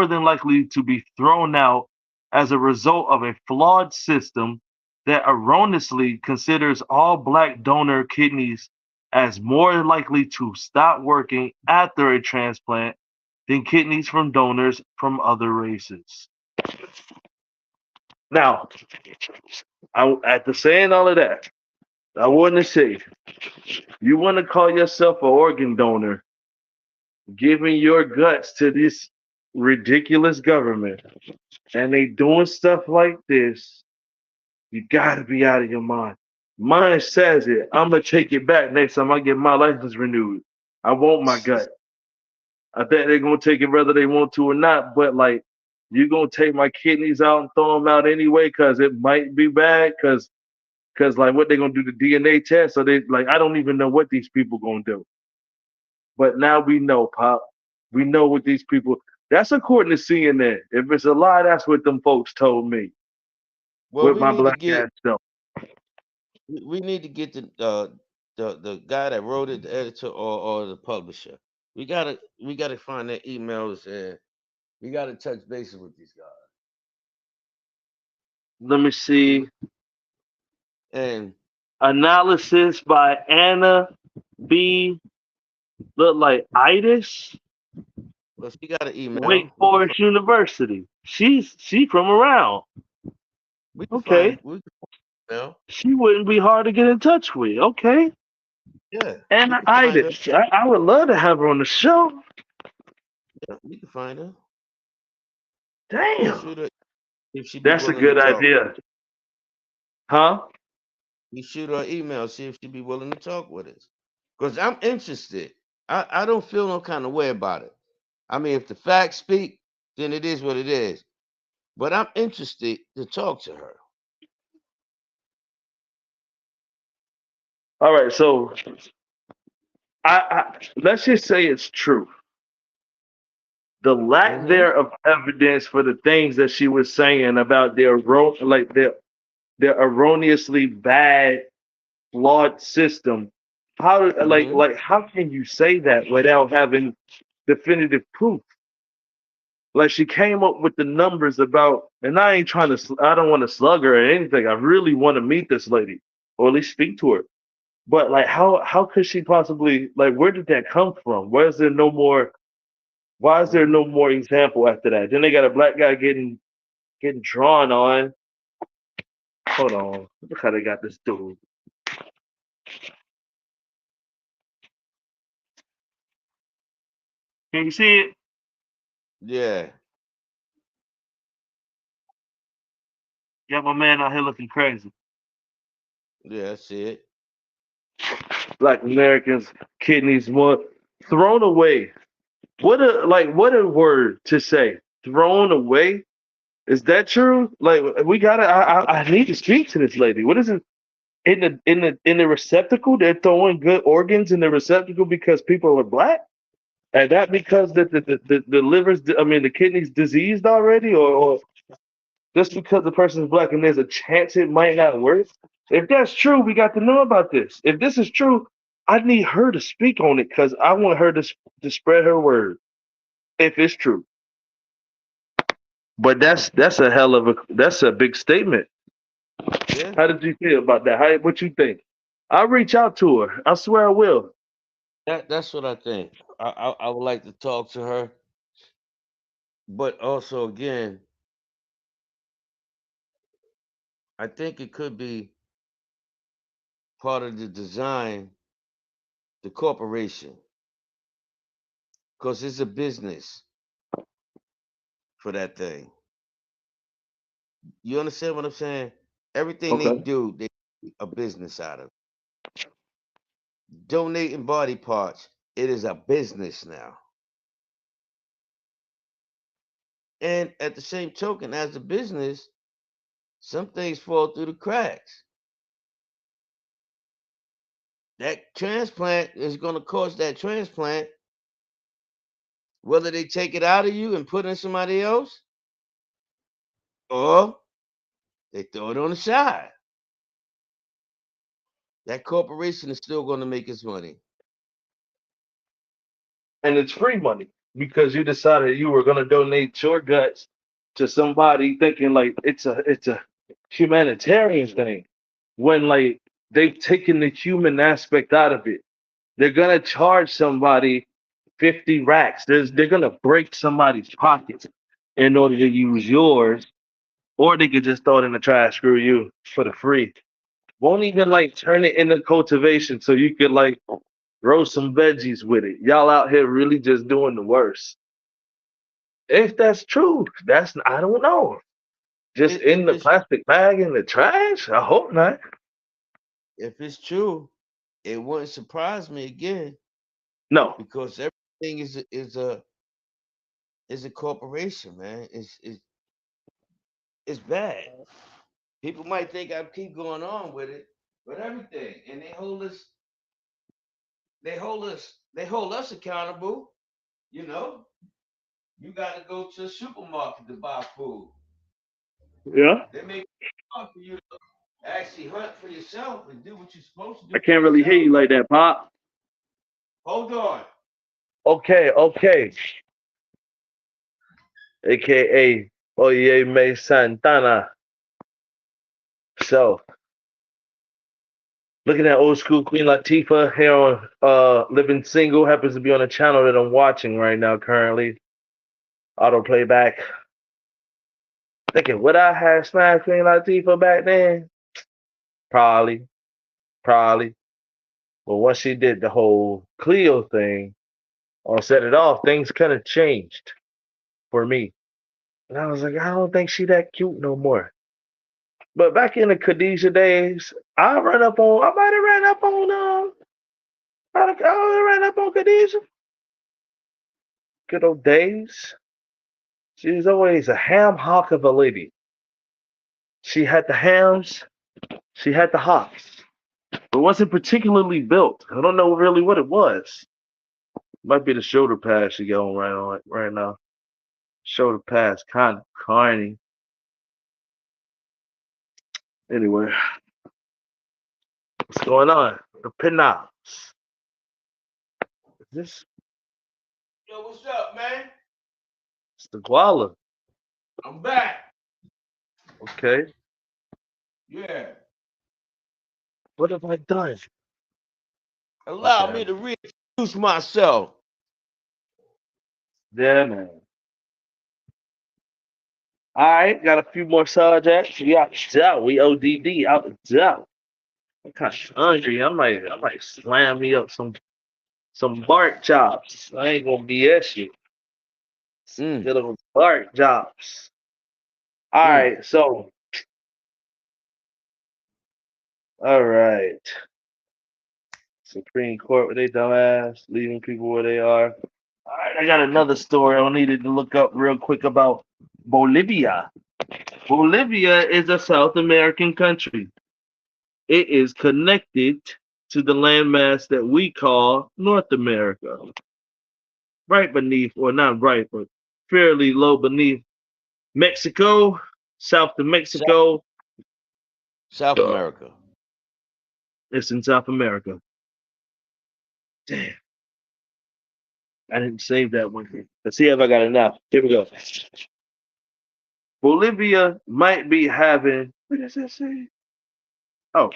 than likely to be thrown out as a result of a flawed system that erroneously considers all black donor kidneys as more likely to stop working after a transplant than kidneys from donors from other races. Now, after saying all of that, I want to say, you want to call yourself an organ donor, giving your guts to this ridiculous government, and they doing stuff like this, you gotta be out of your mind. Mine says it. I'm gonna take it back next time I get my license renewed. I want my gut. I think they're gonna take it whether they want to or not. But like, you gonna take my kidneys out and throw them out anyway because it might be bad. Because like, what they gonna do the DNA test? So they like, I don't even know what these people gonna do. But now we know, Pop. We know what these people. That's according to CNN. If it's a lie, that's what them folks told me Well, with we my need to black get ass self. we need to get the guy that wrote it, the editor or the publisher. We gotta find their emails and we gotta touch bases with these guys. Let me see. And Analysis by Anna B. Look like Itis, well, she got an Wake email. Forest University. She from around. We can Okay. find we can email. She wouldn't be hard to get in touch with. Okay. Yeah, we Anna can find her. Itis. I would love to have her on the show. Yeah, we can find her. Damn. Shoot her if she be That's a willing to good talk. idea. Huh? We shoot her email, see if she be willing to talk with us. Cause I'm interested. I don't feel no kind of way about it. I mean, if the facts speak, then it is what it is. But I'm interested to talk to her. All right. So let's just say it's true. The lack Mm-hmm. there of evidence for the things that she was saying about their erroneously bad, flawed system. Mm-hmm. How can you say that without having definitive proof? Like she came up with the numbers about, and I ain't trying to. I don't want to slug her or anything. I really want to meet this lady or at least speak to her. But like, how could she possibly like? Where did that come from? Why is there no more? Why is there Mm-hmm. no more example after that? Then they got a black guy getting drawn on. Hold on, look how they got this dude. Can you see it? Yeah. Got my man out here looking crazy. Yeah, I see it. Black Americans, kidneys more thrown away. What a word to say. Thrown away? Is that true? Like we gotta I need to speak to this lady. What is it? In the receptacle, they're throwing good organs in the receptacle because people are black? And that because the liver's the kidney's diseased already, or just because the person's black and there's a chance it might not work? If that's true, we got to know about this. If this is true, I need her to speak on it because I want her to spread her word. If it's true, but that's a hell of that's a big statement. Yeah, How did you feel about that? How what you think? I'll reach out to her. I swear I will. that's what I think. I would like to talk to her, but also again, I think it could be part of the design, the corporation, because it's a business for that thing. You understand what I'm saying? Everything they Okay. do, they make a business out of. Donating body parts, it is a business now. And at the same token, as a business, some things fall through the cracks. That transplant is going to cost that transplant, whether they take it out of you and put it in somebody else, or they throw it on the side. That corporation is still going to make its money. And it's free money because you decided you were gonna donate your guts to somebody thinking like it's a humanitarian thing. When like they've taken the human aspect out of it. They're gonna charge somebody 50 racks. They're gonna break somebody's pockets in order to use yours, or they could just throw it in the trash, screw you for the free. Won't even like turn it into cultivation so you could like grow some veggies with it. Y'all out here really just doing the worst. If that's true, that's I don't know. Just in If the it's plastic bag in the trash? I hope not. if it's true, it wouldn't surprise me again No. because everything is a corporation, man. It's bad. People might think I keep going on with it, but everything, and they hold us accountable. You know, you got to go to a supermarket to buy food. Yeah. They make it hard for you to actually hunt for yourself and do what you're supposed to I do for can't really hear yourself. you like that, Pop. Hold on. Okay, okay. AKA Oye Me Santana. So, looking at old school Queen Latifah here on Living Single happens to be on a channel that I'm watching right now currently. Auto playback. Thinking, would I have smashed Queen Latifah back then? Probably, probably. But once she did the whole Cleo thing or set it off, things kind of changed for me. And I was like, I don't think she that cute no more. But back in the Khadijah days, I might have ran up on I ran up on Khadijah. Good old days. She was always a ham hock of a lady. She had the hams, she had the hocks, but wasn't particularly built. I don't know really what it was. Might be the shoulder pads she got on right now. Shoulder pads, kind of carny. Anyway, what's going on? The pinups. Is this Yo, what's up, man? it's the guala? I'm back. Okay. Yeah. What have I done? Allow Okay. me to reintroduce myself. Yeah, man. All right, got a few more subjects. We out the door. We ODD out the door. I'm kind of hungry. I might slam me up some bark chops. I ain't gonna BS you. Mm, Good old bark chops. All mm. right, so all right. Supreme Court with they dumbass, leaving people where they are. All right, I got another story I needed to look up real quick about Bolivia. Bolivia is a South American country. It is connected to the landmass that we call North America, right beneath, or not right, but fairly low beneath Mexico, south of South, Mexico, South uh, America. It's in South America. Damn, I didn't save that one here. Let's see if I got enough. Here we go. Bolivia might be having. What does that say? Oh,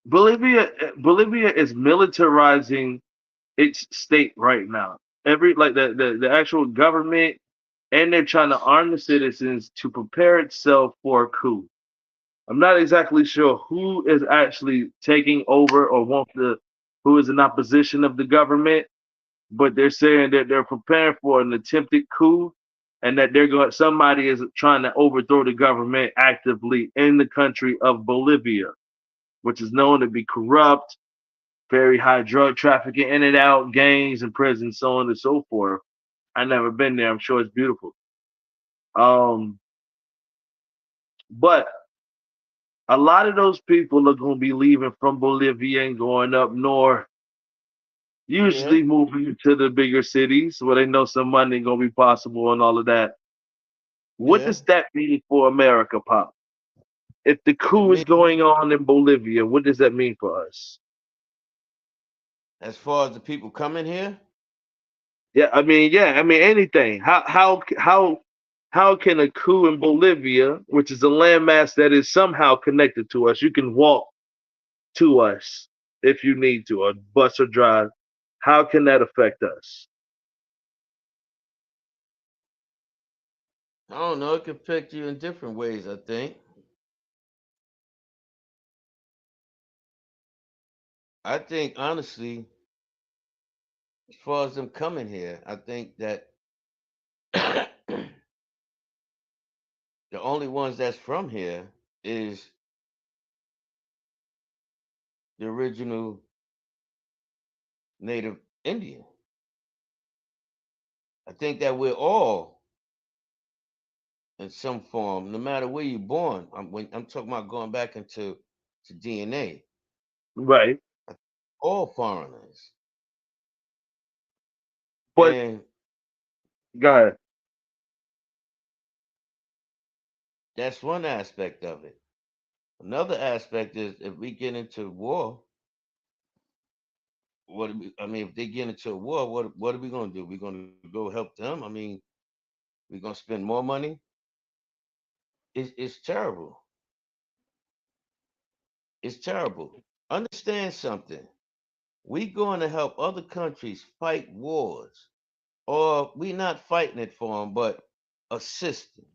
Bolivia is militarizing its state right now. Every like the actual government, and they're trying to arm the citizens to prepare itself for a coup. I'm not exactly sure who is actually taking over or who is in opposition of the government, but they're saying that they're preparing for an attempted coup and that somebody is trying to overthrow the government actively in the country of Bolivia, which is known to be corrupt, very high drug trafficking in and out, gangs and prisons, so on and so forth. I never been there. I'm sure it's beautiful. Um, but a lot of those people are going to be leaving from Bolivia and going up north, Yeah, usually moving to the bigger cities where they know some money going to be possible and all of that. What yeah. does that mean for America, Pop? If the It coup is means going on in Bolivia, what does that mean for us? as far as the people coming here, Yeah, I mean anything. How can a coup in Bolivia, which is a landmass that is somehow connected to us, you can walk to us if you need to, or bus or drive. How can that affect us? I don't know. It could affect you in different ways. I think. I think honestly, as far as them coming here, I think that the only ones that's from here is the original native Indian. I think that we're all in some form, no matter where you're born. I'm talking about going back into to DNA. Right. All foreigners, But and go ahead. that's one aspect of it. Another aspect is if we get into war, I mean, if they get into a war, what are we going to do? We're going to go help them? I mean, we're going to spend more money. It's terrible. It's terrible. Understand something. We going to help other countries fight wars, or we not fighting it for them, but assisting.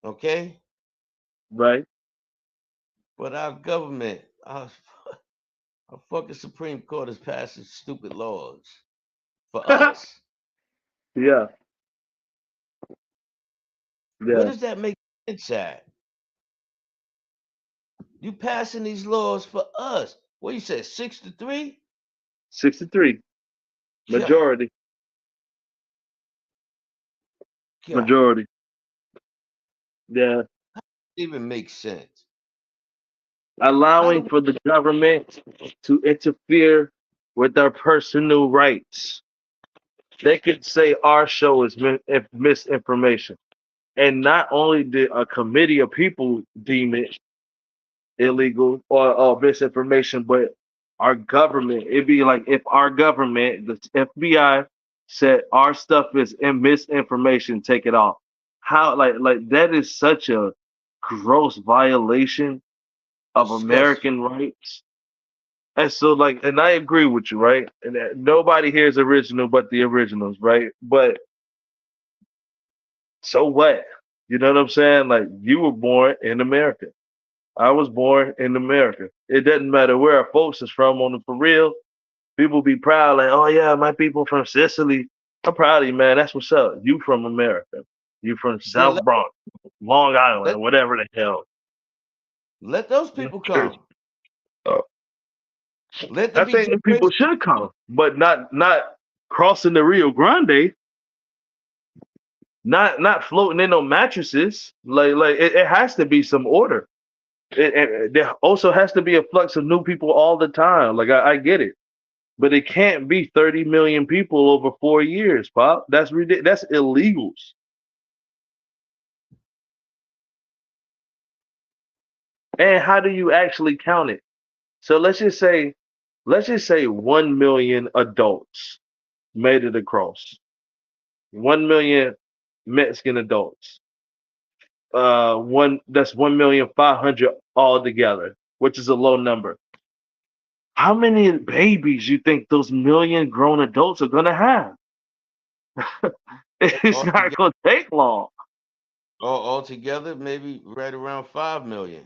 Okay, Right. but our government, our fucking Supreme Court is passing stupid laws for us. Yeah. Where Yeah. does that make sense at? You passing these laws for us. What you said, 6-3? 63. God, Majority. God, Majority. Yeah. even makes sense. How do Allowing we, for the government to interfere with our personal rights. They could say our show is misinformation. And not only did a committee of people deem it illegal or misinformation, but our government, it'd be like if our government, the FBI, said our stuff is in misinformation, take it off. How like that is such a gross violation of disgusting? American rights. And so, like, and I agree with you, right? And that nobody here is original but the originals, right? But so what? You know what I'm saying? Like, you were born in America. I was born in America. It doesn't matter where our folks is from on the for real. People be proud, like, oh yeah, my people from Sicily. I'm proud of you, man. That's what's up. You from America. You from Then South Bronx, Long let Island, whatever the hell. let those That's people crazy. come. Let there I be think the generations. people should come, but not crossing the Rio Grande, not floating in on mattresses. It has to be some order. There also has to be a flux of new people all the time. Like I get it, but it can't be 30 million people over 4 years, Pop. That's ridiculous. That's illegals. And how do you actually count it? So let's just say 1 million adults made it across. 1 million Mexican adults. One that's 1,500,000 altogether, which is a low number. How many babies you think those million grown adults are gonna have? It's not Altogether, gonna take long. altogether, maybe right around 5 million.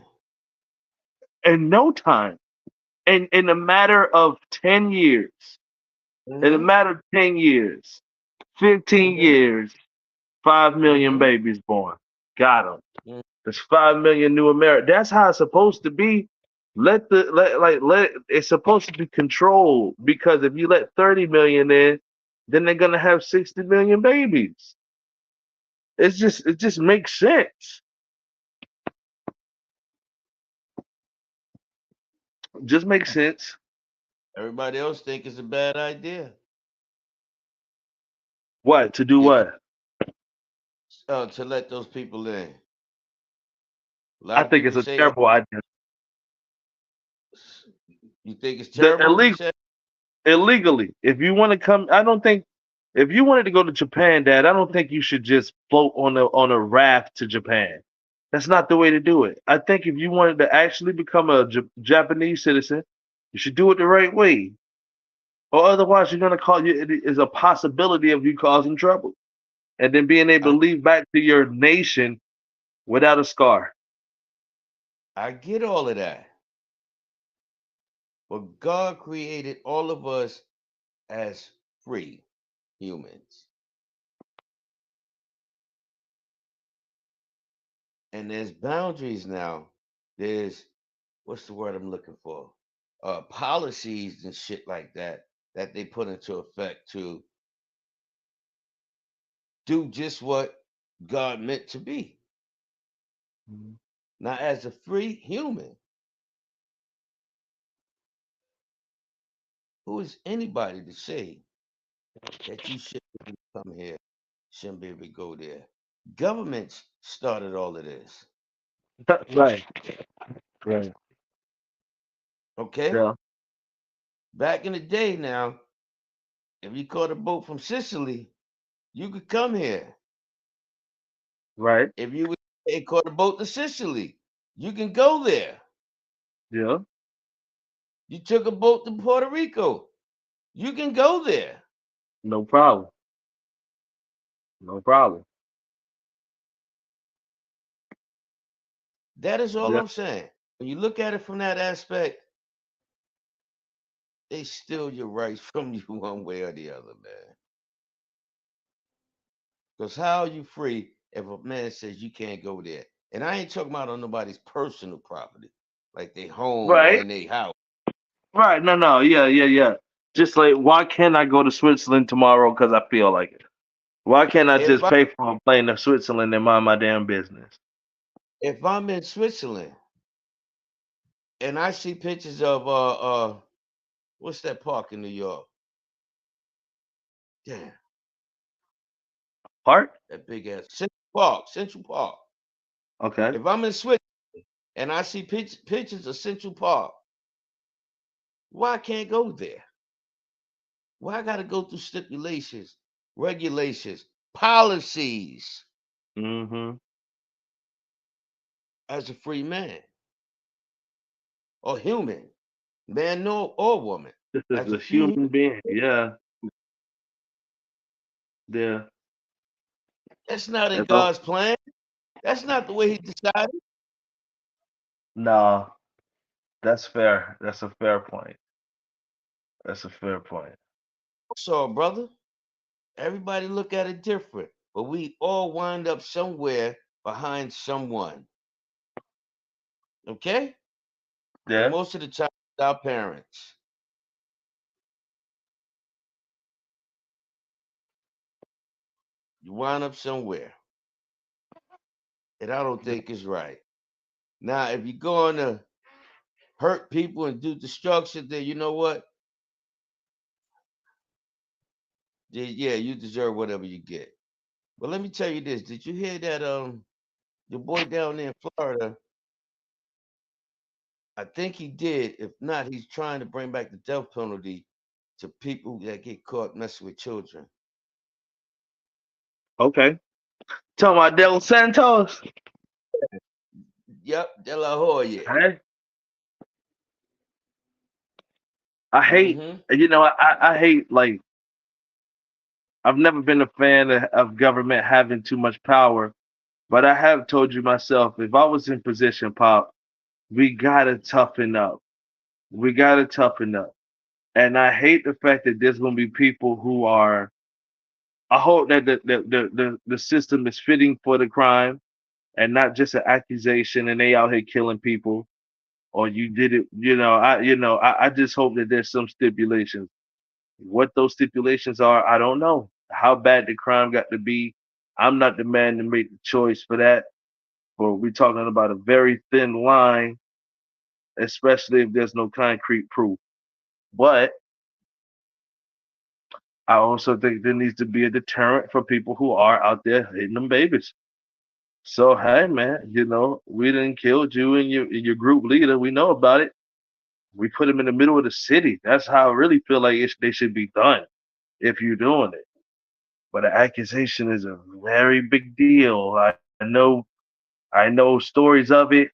In no time. In a matter of 10 years. In a Mm-hmm. matter of 10 years, 15 Mm-hmm. years, 5 million Mm-hmm. babies born. Got them. There's 5 million new Americans. That's how it's supposed to be. Let it's supposed to be controlled because if you let 30 million in, then they're gonna have 60 million babies. It just makes sense. Just makes sense. Everybody else think it's a bad idea. What to do? If you What? to let those people in, a lot I of think it's people a say, "Oh, terrible idea. you think it's The terrible?" You illegal said, illegally. If you want to come, I don't think if you wanted to go to Japan, Dad, I don't think you should just float on a raft to Japan. That's not the way to do it. I think if you wanted to actually become a Japanese citizen, you should do it the right way. Or otherwise, you're gonna call you. It is a possibility of you causing trouble and then being able I to leave back to your nation without a scar. I get all of that, but God created all of us as free humans, and there's boundaries now. There's what's the word I'm looking for? Policies and shit like that that they put into effect to do just what God meant to be. Mhm. Now, as a free human, who is anybody to say that you shouldn't be able to come here, shouldn't be able to go there? Governments started all of this. Right, right, Okay? yeah, Back in the day now, if you caught a boat from Sicily, you could come here. right, If you caught a boat to Sicily, you can go there. yeah, You took a boat to Puerto Rico, you can go there. no problem, no problem. That is all Yeah, I'm saying. When you look at it from that aspect, they steal your rights from you one way or the other, man. Because how are you free if a man says you can't go there? And I ain't talking about on nobody's personal property, like their home or right, in their house. right. No, no, yeah, yeah, yeah. Just like, why can't I go to Switzerland tomorrow because I feel like it? Why can't I If just I pay for a plane to Switzerland and mind my damn business? if I'm in Switzerland and I see pictures of what's that park in New York? Damn, Part? that big ass Central Park, Central Park. Okay. If I'm in Switzerland and I see pictures of Central Park, why I can't go there? Why I gotta go through stipulations, regulations, policies Mm-hmm. as a free man or human, man no or woman, This is as a a few human being. Yeah, yeah. that's not in That's all. God's plan. That's not the way he decided. No, that's fair. That's a fair point. That's a fair point. So, brother, everybody look at it different, but we all wind up somewhere behind someone. Okay? And Yeah. most of the time, it's our parents. You wind up somewhere. And I don't think it's right. Now, if you're going to hurt people and do destruction, then you know what? Yeah, you deserve whatever you get. But let me tell you this. Did you hear that your boy down there in Florida I think he did. If not, he's trying to bring back the death penalty to people that get caught messing with children. Okay. Talking about Del Santos. Yep, De La Hoya. Hey, I hate. Mm-hmm. I hate like I've never been a fan of government having too much power, but I have told you myself if I was in position, Pop, we gotta toughen up. We gotta toughen up. And I hate the fact that there's gonna be people who are. I hope that the system is fitting for the crime and not just an accusation and they out here killing people or you did it. I just hope that there's some stipulations. What those stipulations are, I don't know. How bad the crime got to be, I'm not the man to make the choice for that. But we're talking about a very thin line, especially if there's no concrete proof. But I also think there needs to be a deterrent for people who are out there hitting them babies. So hey man, we didn't killed you and your group leader. We know about it. We put him in the middle of the city. That's how I really feel like they should be done if you're doing it. But an accusation is a very big deal. I know stories of it.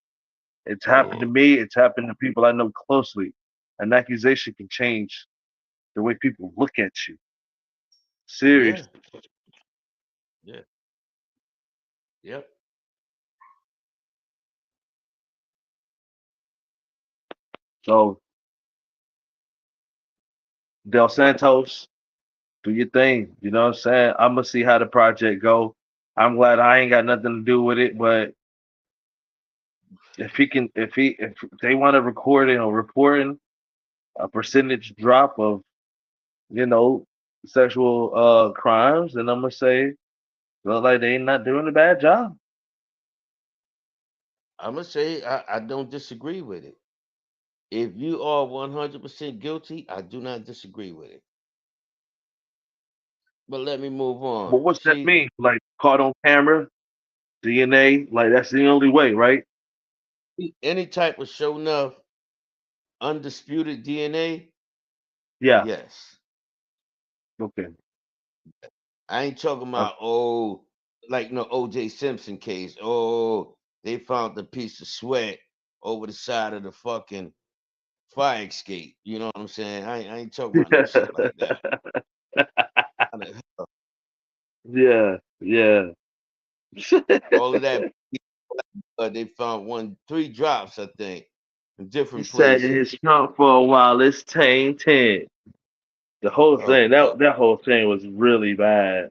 It's happened to me. It's happened to people I know closely. An accusation can change the way people look at you. Yeah, Seriously. yeah, yep. So Del Santos, do your thing. You know what I'm saying? I'm gonna see how the project go. I'm glad I ain't got nothing to do with it, but if they want to record it or reporting a percentage drop of you know sexual crimes, then I'm gonna say look like they not doing a bad job. I'm gonna say I don't disagree with it. If you are 100% guilty, I do not disagree with it. But let me move on. But what's that See, mean? Like caught on camera, DNA? Like that's the only way, right? any type of show enough undisputed DNA, Yeah. yes. Okay. I ain't talking Uh, about like no OJ Simpson case. Oh, they found the piece of sweat over the side of the fucking fire escape. You know what I'm saying? I ain't talking about no shit like that. How the hell- yeah. Yeah. All of that, they found three drops, I think, in He different sat in places. his trunk for a while. It's tainted. The whole Uh, thing, uh, that whole thing was really bad.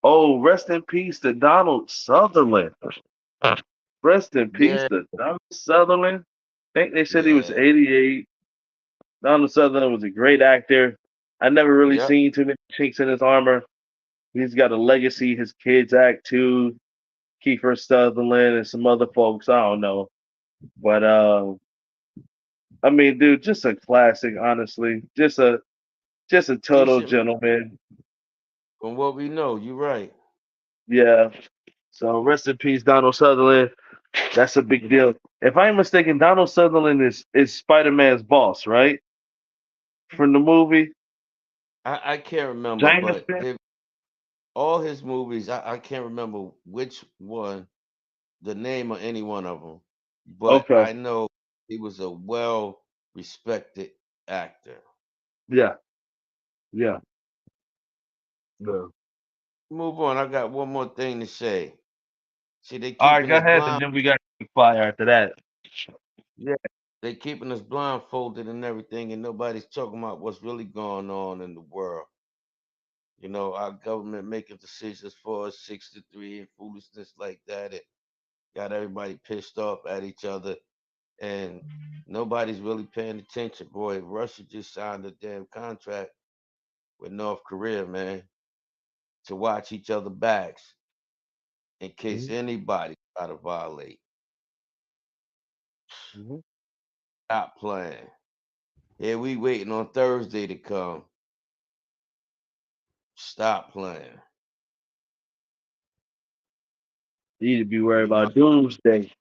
Oh, rest in peace to Donald Sutherland. Rest in peace yeah, to Donald Sutherland. I think they said he was yeah, 88. Donald Sutherland was a great actor. I never really yep. seen too many chinks in his armor. He's got a legacy. His kids act too. Kiefer Sutherland and some other folks. I don't know, but I mean, dude, just a classic. Honestly, just a total Decent gentleman. from what we know. You're right. Yeah. So rest in peace, Donald Sutherland. That's a big deal. If I'm mistaken, Donald Sutherland is Spider Man's boss, right? From the movie I can't remember, but Jameson. all his movies, I can't remember which one, the name of any one of them, but Okay. I know he was a well respected actor. Yeah. Yeah. Yeah. Move on. I got one more thing to say. See, they All right, keeping go us ahead, and blind. then we got fire after that. Yeah, they keeping us blindfolded and everything, and nobody's talking about what's really going on in the world. You know, our government making decisions for us, 63 and foolishness like that. It got everybody pissed off at each other, and nobody's really paying attention. Boy, Russia just signed a damn contract with North Korea, man, to watch each other backs in case Mhm, anybody try to violate. mhm. Stop playing. Yeah, we waiting on Thursday to come. Stop playing. You need to be worried You know, about doomsday.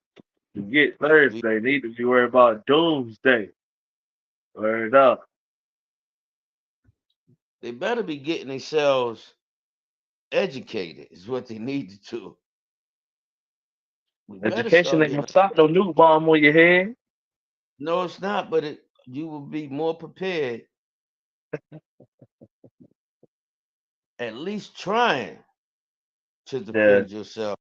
Forget We Thursday. Need to be worried about doomsday. Word up. they better be getting themselves educated. Is what they need to do. We better Education start ain't getting. gonna stop no new bomb on your head. No, it's not. But you will be more prepared, at least trying to Yeah. defend yourself,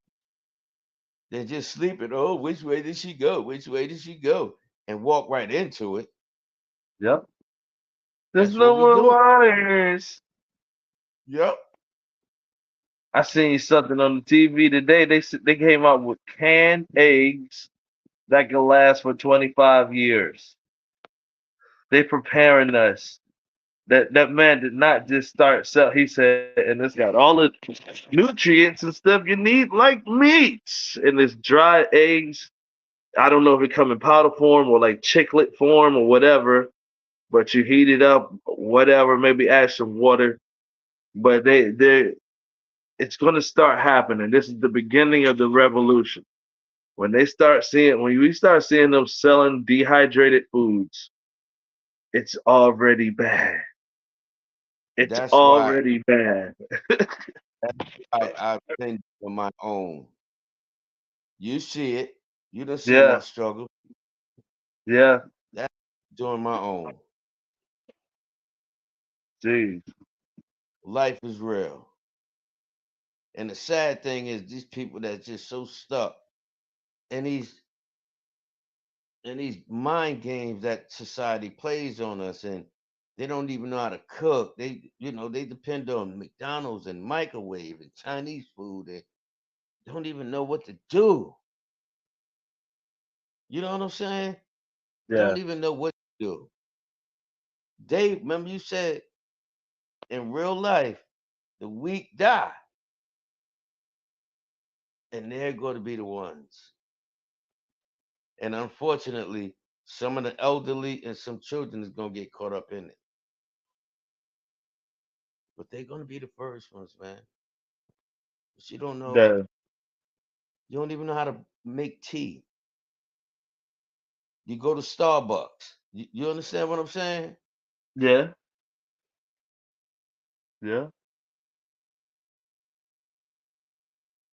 than just sleeping. Oh, which way did she go? Which way did she go? And walk right into it. Yep. There's That's what no we more do. wires. Yep. I seen something on the TV today. They came out with canned eggs that can last for 25 years. They preparing us. That man did not just start sell. He said, and it's got all the nutrients and stuff you need, like meats, and it's dry eggs. I don't know if it come in powder form or like chiclet form or whatever, but you heat it up, whatever. Maybe add some water. But it's going to start happening. This is the beginning of the revolution. When we start seeing them selling dehydrated foods, it's already bad. It's That's why already bad. I've been on my own. You see it. You don't see my Yeah, struggle. yeah, That's doing my own. geez, Life is real. And the sad thing is these people that's just so stuck in these mind games that society plays on us, and they don't even know how to cook. They depend on McDonald's and microwave and Chinese food. They don't even know what to do. You know what I'm saying? yeah, Don't even know what to do. They remember you said in real life, the weak die, and they're going to be the ones. And unfortunately, some of the elderly and some children is going to get caught up in it. But they're going to be the first ones, man. But you don't know. yeah, You don't even know how to make tea. You go to Starbucks. You understand what I'm saying? yeah, yeah.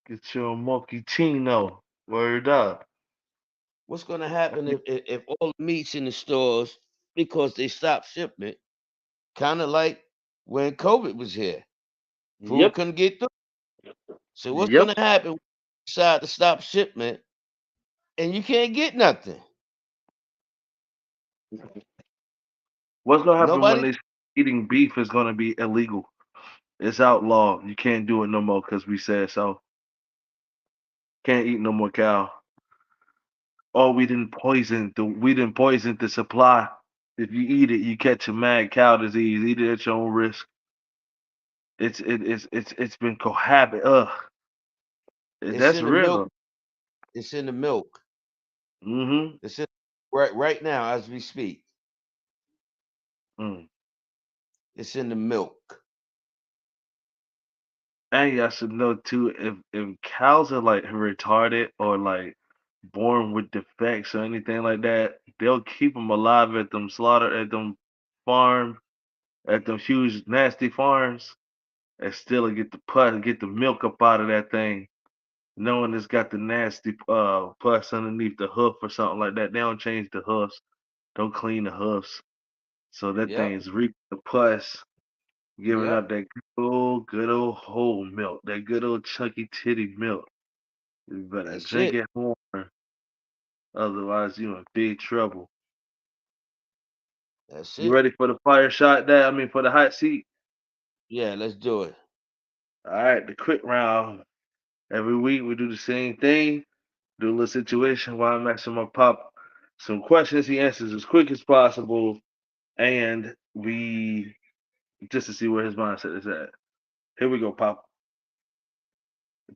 Get your mochaccino. Word up. What's going to happen if all the meats in the stores, because they stopped shipment, kind of like when COVID was here, food Yep, couldn't get through. So what's going yep. to happen when they decide to stop shipment and you can't get nothing? What's gonna happen when Nobody. they eating beef is gonna be illegal? It's outlawed. You can't do it no more because we said so. Can't eat no more cow. Oh, we didn't poison the supply. If you eat it, you catch a mad cow disease. Eat it at your own risk. It's been cohabit. Ugh, It's that's in the milk. real. It's in the milk. Mm-hmm. It's in right now as we speak. Mm. It's in the milk. And y'all should know too, if cows are like retarded or like born with defects or anything like that, they'll keep them alive at them slaughter at them farm at them huge nasty farms and still get the pus get the milk up out of that thing, knowing it's got the nasty pus underneath the hoof or something like that. They don't change the hoofs, don't clean the hoofs, so that thing Yep. is reaping the pus, giving Yep. up that good old whole milk, that good old chunky titty milk. You better That's drink it. it more, otherwise you in big trouble. That's You it. ready for the fire shot? For the hot seat. Yeah, let's do it. All right, the quick round. Every week we do the same thing. Do a little situation while I'm asking my pop some questions. He answers as quick as possible, and we just to see where his mindset is at. Here we go, pop.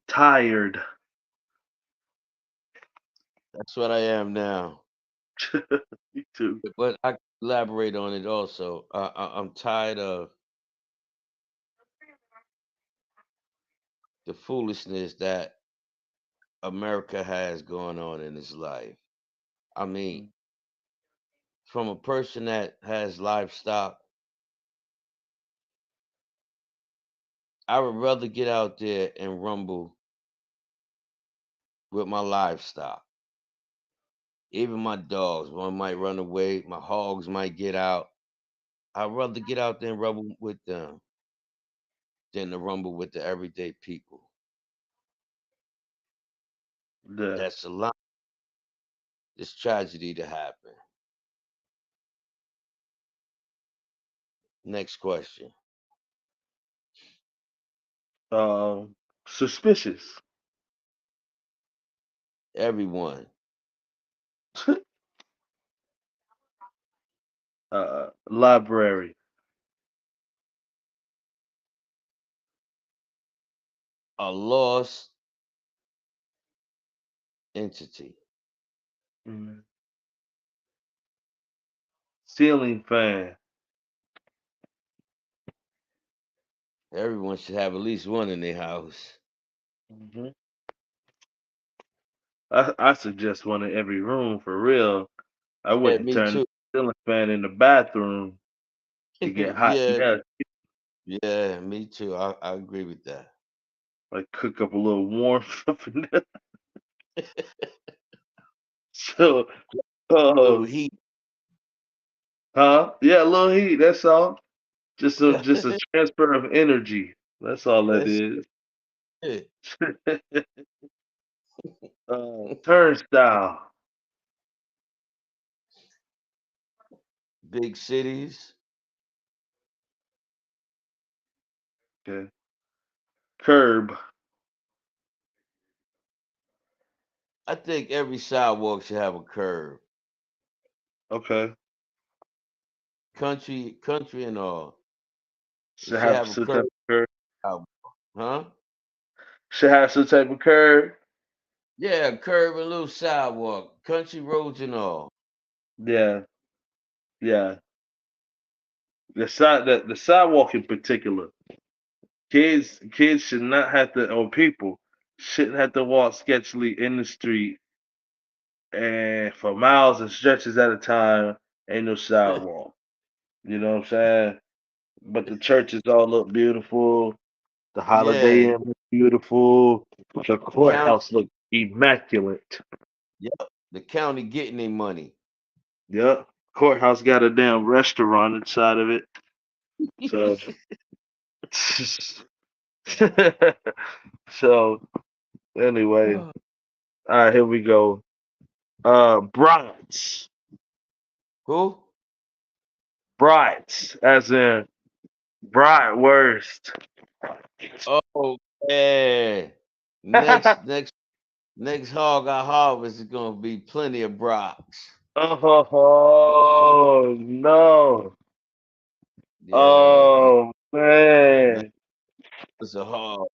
Tired. That's what I am now. Me too. But I can elaborate on it also. I'm tired of the foolishness that America has going on in his life. I mean, from a person that has livestock, I would rather get out there and rumble with my livestock. Even my dogs, one might run away, my hogs might get out. I'd rather get out there and rumble with them than to rumble with the everyday people. Yeah. That's a lot. This tragedy to happen. Next question. Suspicious. Everyone, Library. a lost entity. Mm. Ceiling fan. Everyone should have at least one in their house. Hmm. I suggest one in every room for real. I Yeah, wouldn't me turn too. the ceiling fan in the bathroom. It get hot in Yeah, there. yeah, me too. I agree with that. Like cook up a little warmth up in there. So, Little uh, heat. huh? Yeah, a little heat. That's all. Just a transfer of energy. That's all that That's is. it. Turnstile. Big cities. Okay. Curb. I think every sidewalk should have a curb. Okay. Country and all. It Should should have have a some type curb. of curb. Huh? Should have some type of curb. Yeah, curb and little sidewalk. Country roads and all. Yeah. Yeah. The sidewalk in particular. Kids should not have to, or people shouldn't have to walk sketchily in the street and for miles and stretches at a time. Ain't no sidewalk. You know what I'm saying? But the churches all look beautiful. The Holiday Yeah, Inn look beautiful. The the county. courthouse look immaculate. Yep, the county getting their money. Yep. Courthouse got a damn restaurant inside of it. So so anyway, all right, here we go. Brats. Who? Brats, as in bratwurst. Oh, yeah. Next hog I harvest is gonna be plenty of brocks. Oh no. Yeah, Oh next man. is a hog.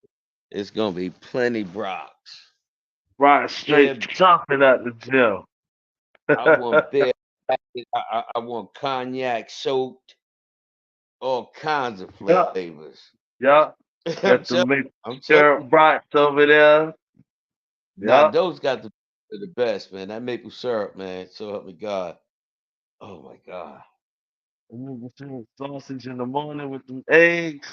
It's gonna be plenty brocks. Brat straight Beer, chomping at the gym. I want beer. I want cognac soaked, all kinds of Yeah, flavors. yeah. I'm Got the telling, maple I'm telling you. syrup brats over there. Now Yeah. those got the best, man. That maple syrup, man. So help me God. Oh my God. Maple syrup sausage in the morning with some eggs.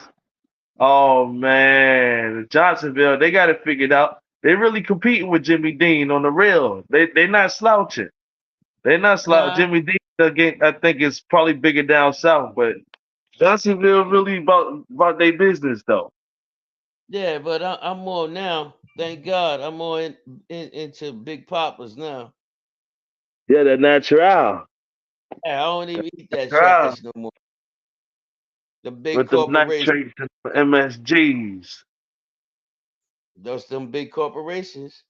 Oh man, Johnsonville, they got it figured out. They really competing with Jimmy Dean on the real. They not slouching. They not slouching. Nah, Jimmy Dean again, I think is probably bigger down south, but Johnsonville really about their business though. yeah, but I'm more now. Thank God, I'm more into Big Papas now. Yeah, the natural. Yeah, I don't even eat that Natural. trash no more. The big With the corporations, nitrates and the MSGs. them big corporations.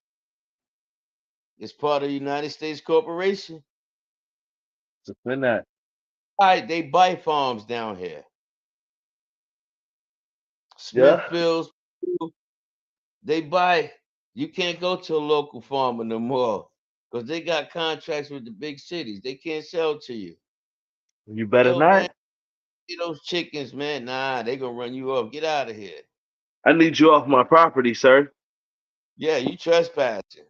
It's part of the United States corporation. Just in that. They buy farms down here. Yeah. Smithfields, they buy. You can't go to a local farmer no more because they got contracts with the big cities. They can't sell to you. You better Yo, man, not. get those chickens, man. Nah, they gonna run you off. Get out of here. I need you off my property, sir. Yeah, you trespassing.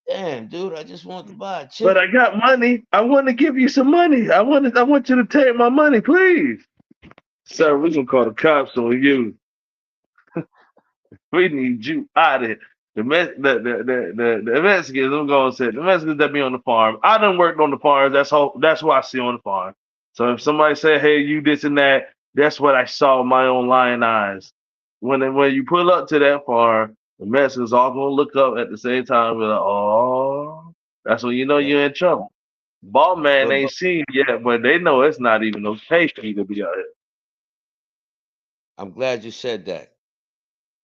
Damn, dude, I just want to buy a But I chicken. got money. I want to give you some money. I want you to take my money, please. Sir, we're gonna call the cops on you. We need you out of here. The Mexicans, I'm gonna say the Mexicans that be on the farm. I done worked on the farms. That's what I see on the farm. So if somebody say, "Hey, you this and that," that's what I saw with my own lying eyes. When you pull up to that farm, the Mexicans all gonna look up at the same time and be like, "Oh," that's when you know Yeah. you're in trouble. Ball man But ain't seen yet, but they know it's not even okay for you to be out here. I'm glad you said that.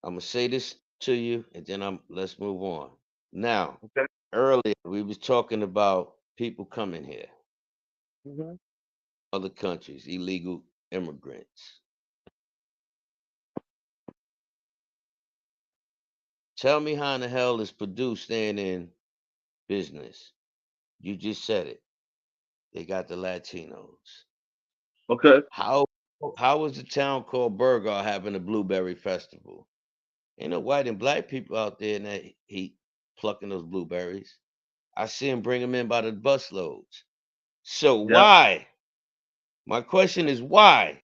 I'm gonna say this to you, and then let's move on. Now, Okay. earlier we was talking about people coming here, Mhm. other countries, illegal immigrants. Tell me how in the hell is Purdue staying in business? You just said it. They got the Latinos. Okay. How how is the town called Burgar having a blueberry festival? Ain't no white and black people out there in that heat plucking those blueberries. I see them bring them in by the busloads. So Yep. why? My question is why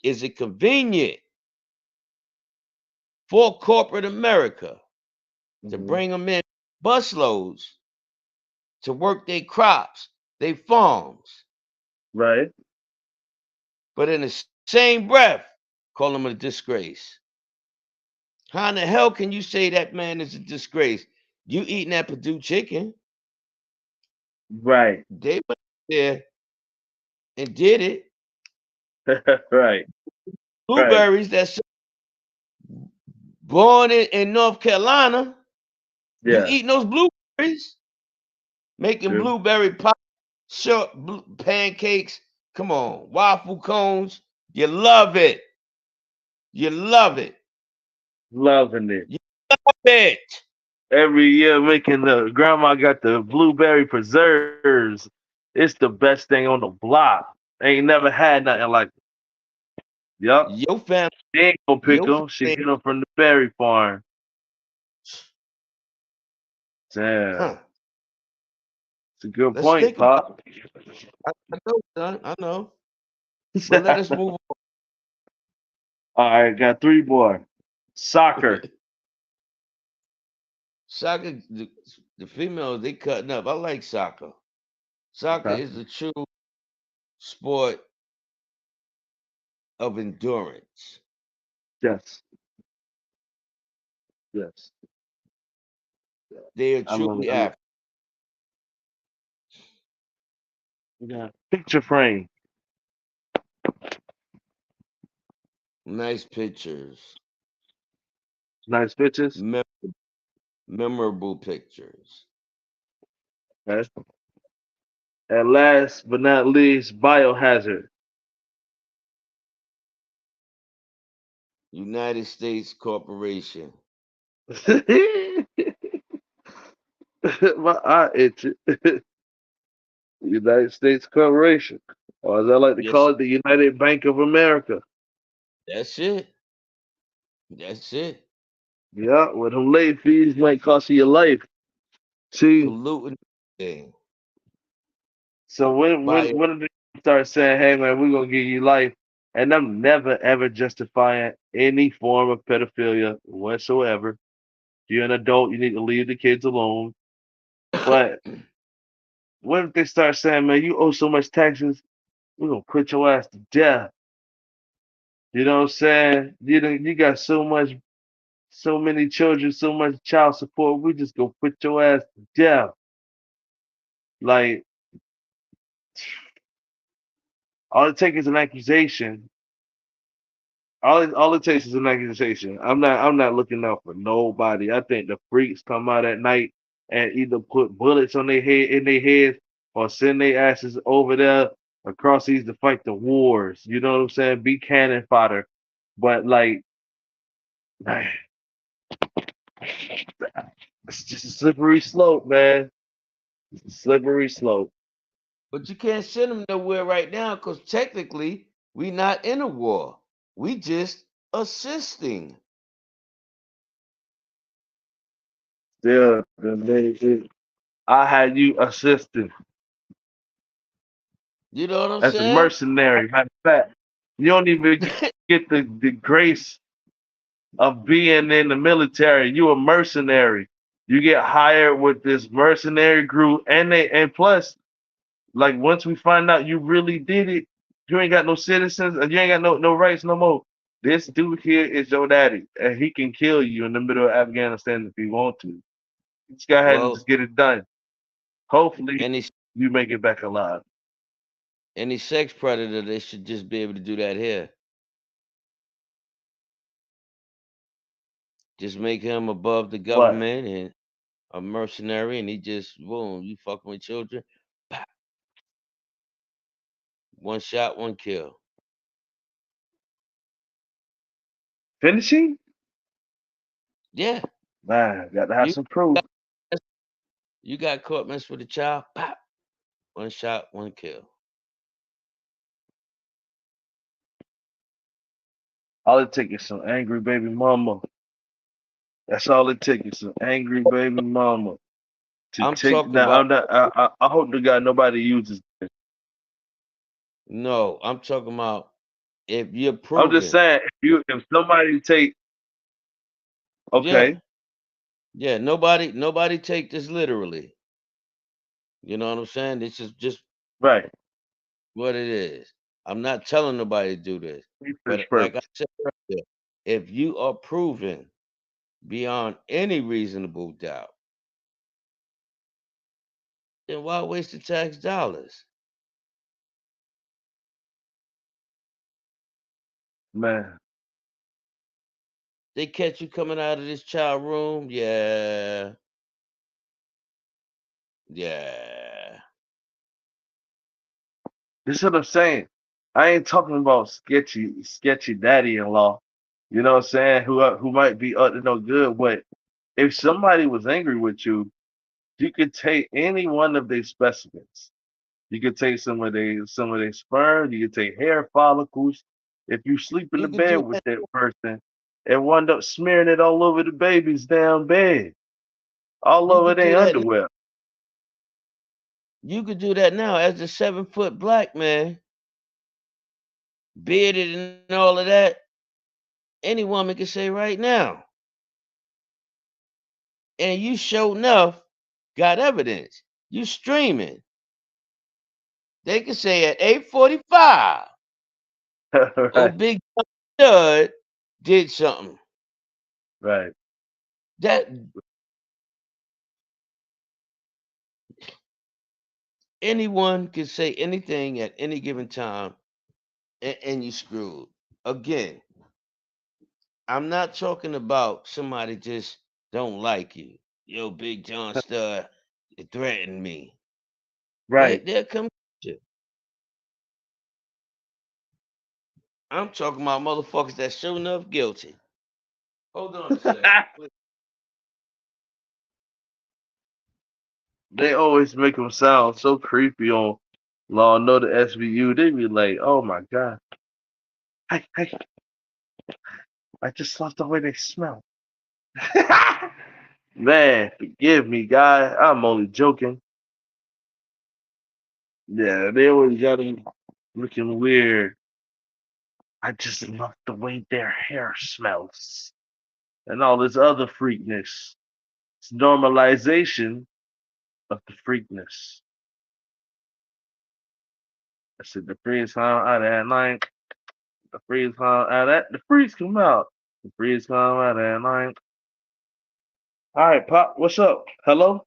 is it convenient for corporate America to Hmm. bring them in busloads to work their crops, their farms, Right. but in the same breath call them a disgrace? How in the hell can you say that man is a disgrace? You eating that Purdue chicken? Right. They went there and did it. Right. Right. Blueberries that's born in North Carolina. You Yeah. eating those blueberries? Making True. blueberry pie, short pancakes. Come on, waffle cones. You love it. You love it. Loving it. You love it. Every year making the grandma got the blueberry preserves. It's the best thing on the block. Ain't never had nothing like it. Yup. Your family, She ain't gonna pick your them. She family, get them from the berry farm. Damn. huh? It's a good Let's point, think about. Pop. I know, son. I know. But let us move All right, got three more. on. Soccer. Soccer, the females they cutting up. I like soccer. Soccer Okay. is the true sport of endurance. Yes. Yes. They are I love it. truly I love athletes. it. Yeah. Picture frame. Nice pictures, Nice pictures. mem- memorable pictures. Okay. And last but not least, biohazard. United States Corporation. My eye itch. United States Corporation, or as I like to Yes, call it, the United Bank of America. that's it. That's it. Yeah, with them late fees might cost you your life. See, Polluting thing. so Bio. when they start saying, "Hey man, we're gonna give you life," and I'm never ever justifying any form of pedophilia whatsoever. If you're an adult, you need to leave the kids alone. But what if they start saying, "Man, you owe so much taxes, we're gonna put your ass to death." You know what I'm saying? You got so many children, so much child support. We just gonna put your ass to death. Like all it takes is an accusation. All it takes is an accusation. I'm not looking out for nobody. I think the freaks come out at night and either put bullets on their head in their heads or send their asses over there across seas to fight the wars. You know what I'm saying? Be cannon fodder. But like it's just a slippery slope, man. It's a slippery slope. But you can't send them nowhere right now because technically we not in a war. We just assisting. Still, I had you assisting You know what I'm as a saying? mercenary. Matter of fact, you don't even get the grace of being in the military. You a mercenary. You get hired with this mercenary group, and plus, like once we find out you really did it, you ain't got no citizens, and you ain't got no rights no more. This dude here is your daddy, and he can kill you in the middle of Afghanistan if he want to. Just go ahead and just Well, get it done. Hopefully, any you make it back alive. any sex predator, they should just be able to do that here. Just make him above the What? government and a mercenary, and he just boom, you fucking with children, pop, one shot, one kill. Finishing? Yeah, Man, got to have you some proof. got, you got caught messing with a child, pop, one shot, one kill. All it takes is some angry baby mama. That's all it takes is some angry baby mama to I'm take. talking Now, about I hope to God nobody uses this. no, I'm talking about if you're I'm just proven. saying, if somebody take, Yeah, okay, yeah. Nobody take this literally. You know what I'm saying? This is just right, what it is. I'm not telling nobody to do this. research But like I purpose. said earlier, if you are proven beyond any reasonable doubt, then why waste the tax dollars? Man, They catch you coming out of this child room, yeah, yeah. this is what I'm saying. I ain't talking about sketchy daddy-in-law. You know what I'm saying? Who might be up to no good, but if somebody was angry with you could take any one of their specimens. You could take some of their sperm. You could take hair follicles. If you sleep in the You could bed do with that. that person and wind up smearing it all over the baby's down bed, all You over could do their that. underwear. You could do that now as a 7 foot black man, bearded and all of that. Any woman can say right now, and you show enough got evidence. You streaming. They can say at 8:45, oh Right, Big Stud did something. right. That anyone can say anything at any given time, and you screwed. Again, I'm not talking about somebody just don't like you. Yo, Big John Stud threatened me. Right. They'll come at you. I'm talking about motherfuckers that sure enough guilty. Hold on a second. They always make them sound so creepy on Law and Order SVU. They be like, "Oh my God, hey, I just love the way they smell." Man, forgive me, guy. I'm only joking. Yeah, they always got them looking weird. I just love the way their hair smells and all this other freakness. It's normalization of the freakness. I said the freaks come out at night. The freaks come out at the freaks come out. The freaks come out at night. All right, Pop, what's up? Hello?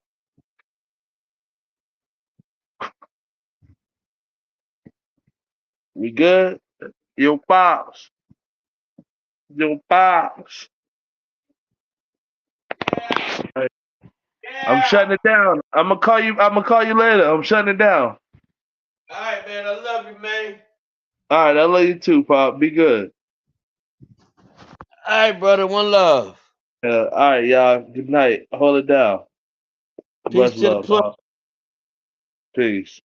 We good? Yo, Pops. Yo, Pops. Hey, I'm shutting it down. I'm gonna call you later. I'm shutting it down. All right, man. I love you, man. All right, I love you too, Pop. Be good. All right, brother. One love. All right, y'all. Good night. Hold it down. Peace Much to the love, plug. Pop. Peace.